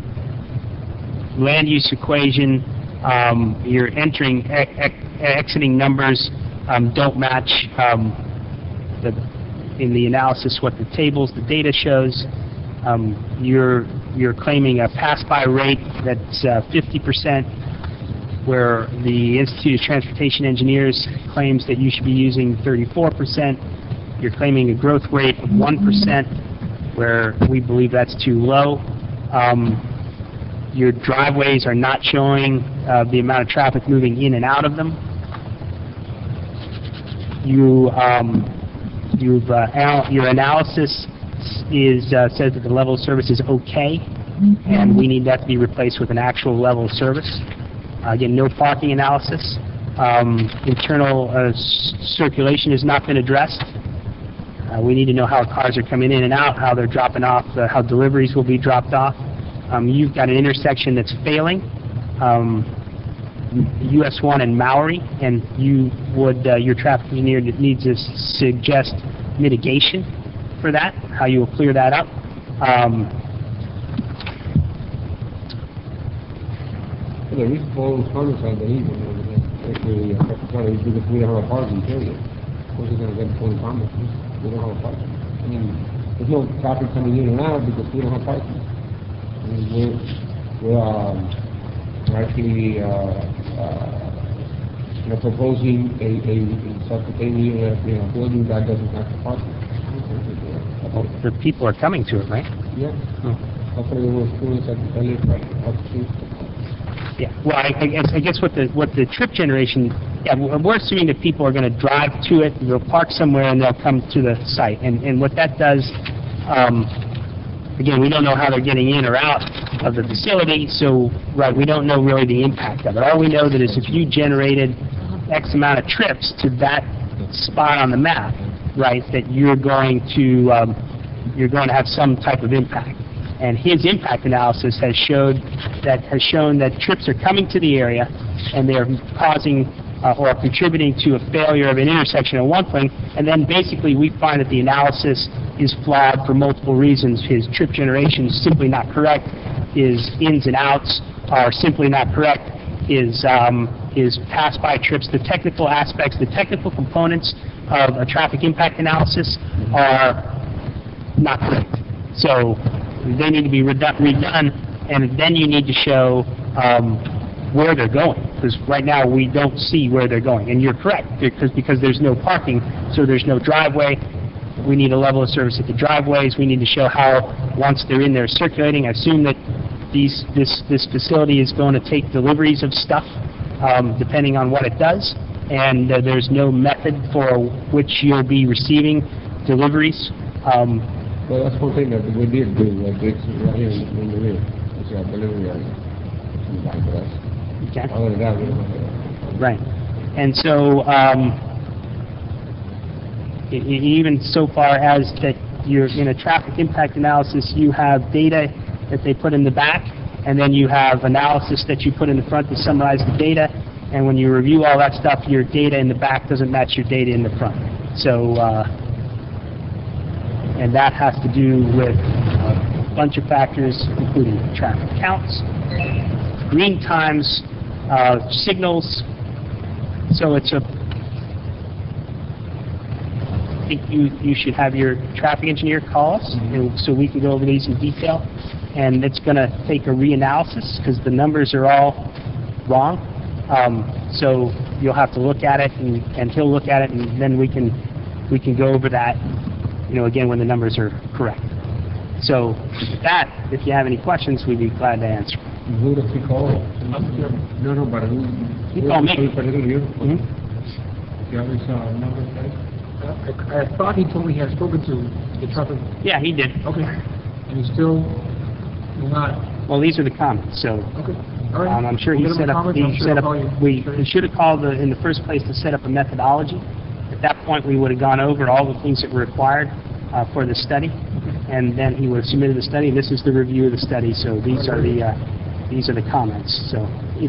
land use equation, your exiting numbers don't match in the analysis what the tables, the data shows. You're claiming a pass-by rate that's 50%, where the Institute of Transportation Engineers claims that you should be using 34%. You're claiming a growth rate of 1%, where we believe that's too low. Your driveways are not showing the amount of traffic moving in and out of them. Your analysis says that the level of service is okay, and we need that to be replaced with an actual level of service. Again, no parking analysis. Internal circulation has not been addressed. We need to know how cars are coming in and out, how they're dropping off, how deliveries will be dropped off. You've got an intersection that's failing, US 1 and Maori, and your traffic engineer needs to suggest mitigation for that, how you will clear that up. The reason for all those comments, I believe, actually, because we don't have a parking period. Of course, you're going to get 20 comments. We don't have a parking. I mean, there's no traffic coming in and out because we don't have parking. I mean, we're actually proposing a subterranean building that doesn't have the parking. The people are coming to it, right? Yeah. Hopefully, we'll students at the village, like up to. Yeah. Well, I guess what the trip generation, yeah, we're assuming that people are going to drive to it, they'll park somewhere, and they'll come to the site. And what that does, again, we don't know how they're getting in or out of the facility, so, right, we don't know really the impact of it. All we know that is if you generated X amount of trips to that spot on the map, right, that you're going to have some type of impact. And his impact analysis has shown that trips are coming to the area and they're causing or contributing to a failure of an intersection at one point, and then basically we find that the analysis is flawed for multiple reasons. His trip generation is simply not correct. His ins and outs are simply not correct. His pass-by trips, the technical aspects, the technical components of a traffic impact analysis are not correct. So they need to be redone, and then you need to show where they're going, because right now we don't see where they're going. And you're correct, because there's no parking, so there's no driveway. We need a level of service at the driveways. We need to show how, once they're in there circulating, I assume that this facility is going to take deliveries of stuff, depending on what it does, and there's no method for which you'll be receiving deliveries. Well, that's one thing that we did do, it's right here in the rear. It's our delivery area. Okay. Other than that, we don't have that. Right. And so, even so far as that you're in a traffic impact analysis, you have data that they put in the back, and then you have analysis that you put in the front to summarize the data, and when you review all that stuff, your data in the back doesn't match your data in the front. So, and that has to do with a bunch of factors, including traffic counts, green times, signals. So it's I think you should have your traffic engineer call us, and so we can go over these in detail. And it's going to take a reanalysis because the numbers are all wrong. So you'll have to look at it, and he'll look at it, and then we can go over that, again, when the numbers are correct. So with that, if you have any questions, we'd be glad to answer. Who does he call? No, but who? He called me. Mm-hmm. You have his number, right? I thought he told me he had spoken to the traffic. Yeah, he did. Okay. And he's still not. Well, these are the comments, so. Okay. All right. I'm sure he should have called in the first place to set up a methodology. At that point, we would have gone over all the things that were required for the study, and then he would have submitted the study. This is the review of the study, so these are the comments. So he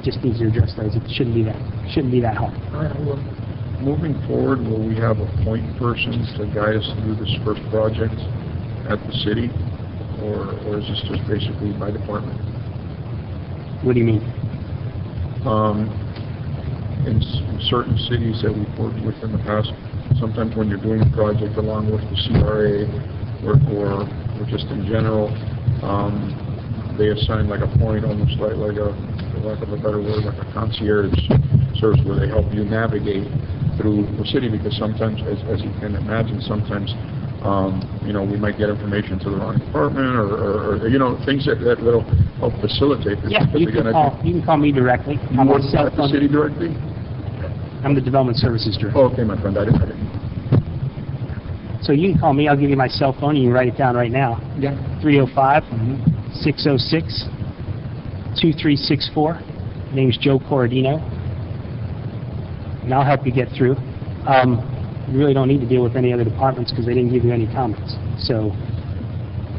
just needs to address those. It shouldn't be that hard. All right, I will. Moving forward, will we have a point person to guide us through this first project at the city, or is this just basically by department? What do you mean? In certain cities that we've worked with in the past, sometimes when you're doing a project along with the CRA or just in general, they assign like a point, almost like a, for lack of a better word, like a concierge service where they help you navigate through the city, because sometimes, as you can imagine, sometimes we might get information to the wrong department or things that'll help facilitate this. Yeah, you can call me directly. You work at the city directly? I'm the Development Services Director. Oh, okay, my friend, I didn't. So you can call me. I'll give you my cell phone. You can write it down right now. Yeah. 305-606-2364. My name's Joe Corradino, and I'll help you get through. you really don't need to deal with any other departments because they didn't give you any comments. So,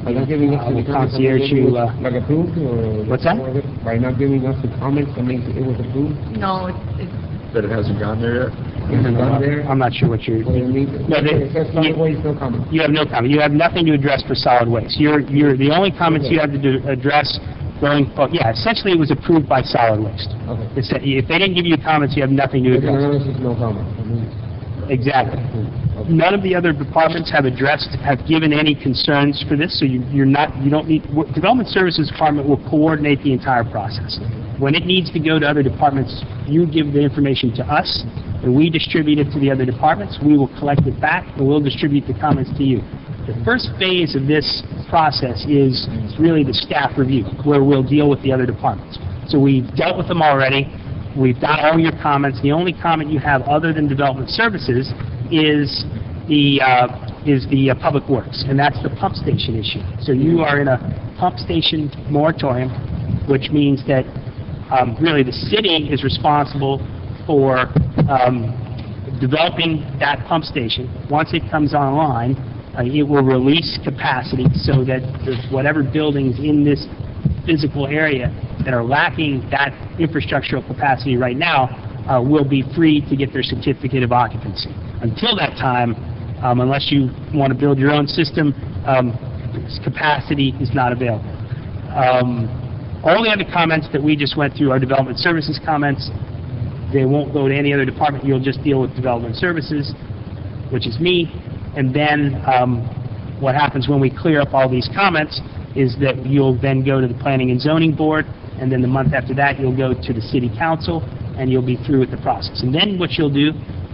By not giving us the the comments, concierge it you, was, like approved, or? what's that? By not giving us the comments, that means it was approved? No, it's That it hasn't gone there yet? Is it done there? I'm not sure what you're... What do you mean? No, It says solid waste, no comment. You have no comment. You have nothing to address for solid waste. The only comments you have to address going, yeah, essentially it was approved by solid waste. Okay. It's that if they didn't give you comments, you have nothing to But the address. analysis, no comment. I mean, Exactly. okay. None of the other departments have given any concerns for this, so you don't need, Development Services Department will coordinate the entire process. When it needs to go to other departments, you give the information to us, and we distribute it to the other departments. We will collect it back, and we'll distribute the comments to you. The first phase of this process is really the staff review, where we'll deal with the other departments. So we've dealt with them already. We've got all your comments. The only comment you have other than Development Services is the Public Works, and that's the pump station issue. So you are in a pump station moratorium, which means that really the city is responsible for developing that pump station. Once it comes online, it will release capacity so that whatever buildings in this physical area that are lacking that infrastructural capacity right now will be free to get their certificate of occupancy. Until that time, unless you want to build your own system, capacity is not available. All the other comments that we just went through are Development Services comments. They won't go to any other department. You'll just deal with Development Services, which is me. And then what happens when we clear up all these comments is that you'll then go to the Planning and Zoning Board, and then the month after that you'll go to the City Council, and you'll be through with the process. And then what you'll do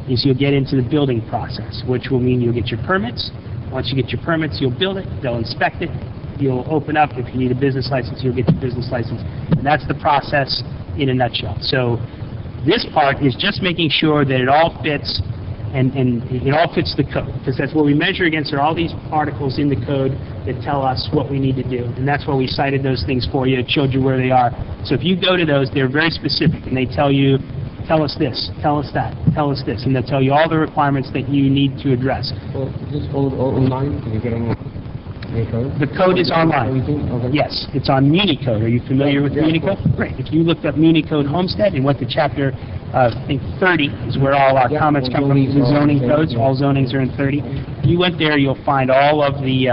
is you'll get into the building process, which will mean you'll get your permits. Once you get your permits, you'll build it, they'll inspect it, you'll open up. If you need a business license, you'll get your business license. And that's the process in a nutshell. So this part is just making sure that it all fits, and it all fits the code, because that's what we measure against are all these articles in the code that tell us what we need to do, and that's why we cited those things for you. It showed you where they are. So if you go to those, they're very specific, and they tell you, tell us this, tell us that, tell us this, and they'll tell you all the requirements that you need to address. Well, is this all online? Can you get on the code? The code is online. Everything? Okay. Yes, it's on Municode. Are you familiar with Yeah, Municode? Great. If you looked up Municode Homestead and went to chapter, I think 30 is where all our Yeah, comments come from, the zoning codes. All zonings are in 30. If you went there, you'll find all of the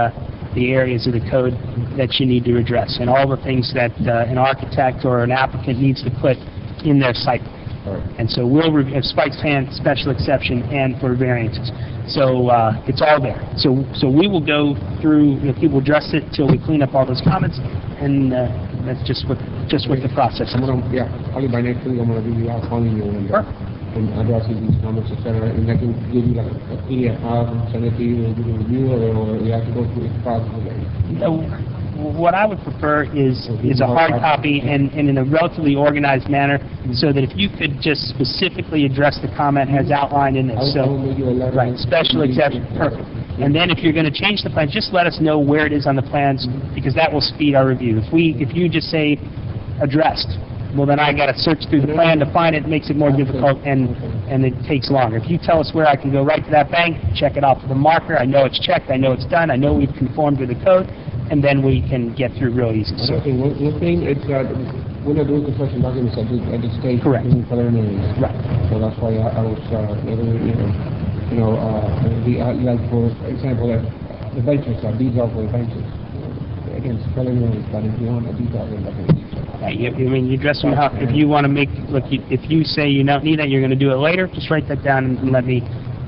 areas of the code that you need to address, and all the things that an architect or an applicant needs to put in their site plan. All right. And so we'll have site plan, special exception, and for variances. So it's all there. So we will go through, people address it till we clean up all those comments, and that's just what the process I'm is. gonna, yeah, probably by next week, I'm gonna be out calling you and addressing these comments, et cetera, and I can give you like a PDF file, send it to you, and you can review it, or you have to go through the process again. What I would prefer is a hard copy and in a relatively organized manner, so that if you could just specifically address the comment as outlined in this. I will make you a letter. Right, special exception, perfect. And then if you're going to change the plan, just let us know where it is on the plans, because that will speed our review. If you just say addressed, well, then I got to search through the plan to find it. It makes it more difficult, and it takes longer. If you tell us where, I can go right to that bank, check it off with a marker. I know it's checked. I know it's done. I know we've conformed to the code, and then we can get through real easy. So, Okay, one thing, it's, we're not doing construction documents at this stage. Correct. Doing preliminary. right. So that's why I was, like for example, the benches, these are for the benches. Again, it's preliminary, but if you want a detail, then definitely. You address them how, if you want to make, look, if you say you don't need that, you're going to do it later, just write that down and let me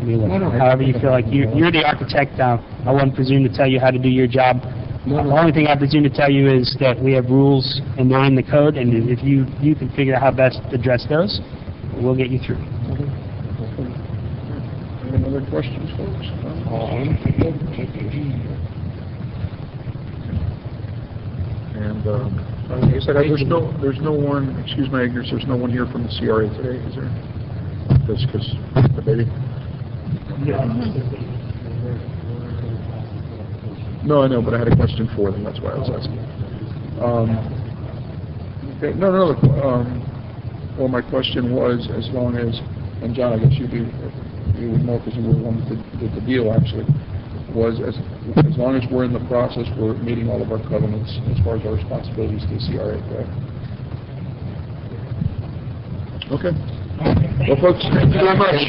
look. No, However you feel like, you're the architect, I wouldn't presume to tell you how to do your job. The only thing I presume to tell you is that we have rules and they're in the code, and if you can figure out how best to address those, we'll get you through. Any other questions, folks? And, like I said, there's no one, excuse my ignorance, there's no one here from the CRA today, is there? Because the baby? No, I know, but I had a question for them, that's why I was asking. Okay, well, my question was, as long as, and John, I guess you'd be you would know because you were the one that did the deal actually, was as long as we're in the process, we're meeting all of our covenants as far as our responsibilities to the CRA, correct? Okay. Well, folks, thank you very much.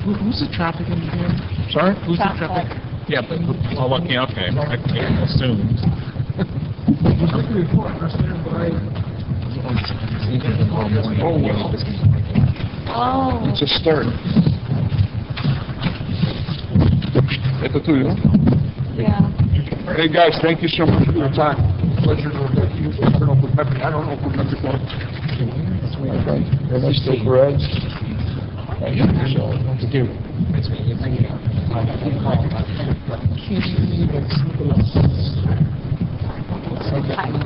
Who's the traffic engineer? Sorry? Who's the traffic? Yeah, but, oh, okay, I assumed. Oh. It's a start. Ito tuyo. Yeah. Hey guys, thank you so much for your time. Pleasure to meet you. I don't know if we met before. My friend, am I still Perez? Thank you. Hi.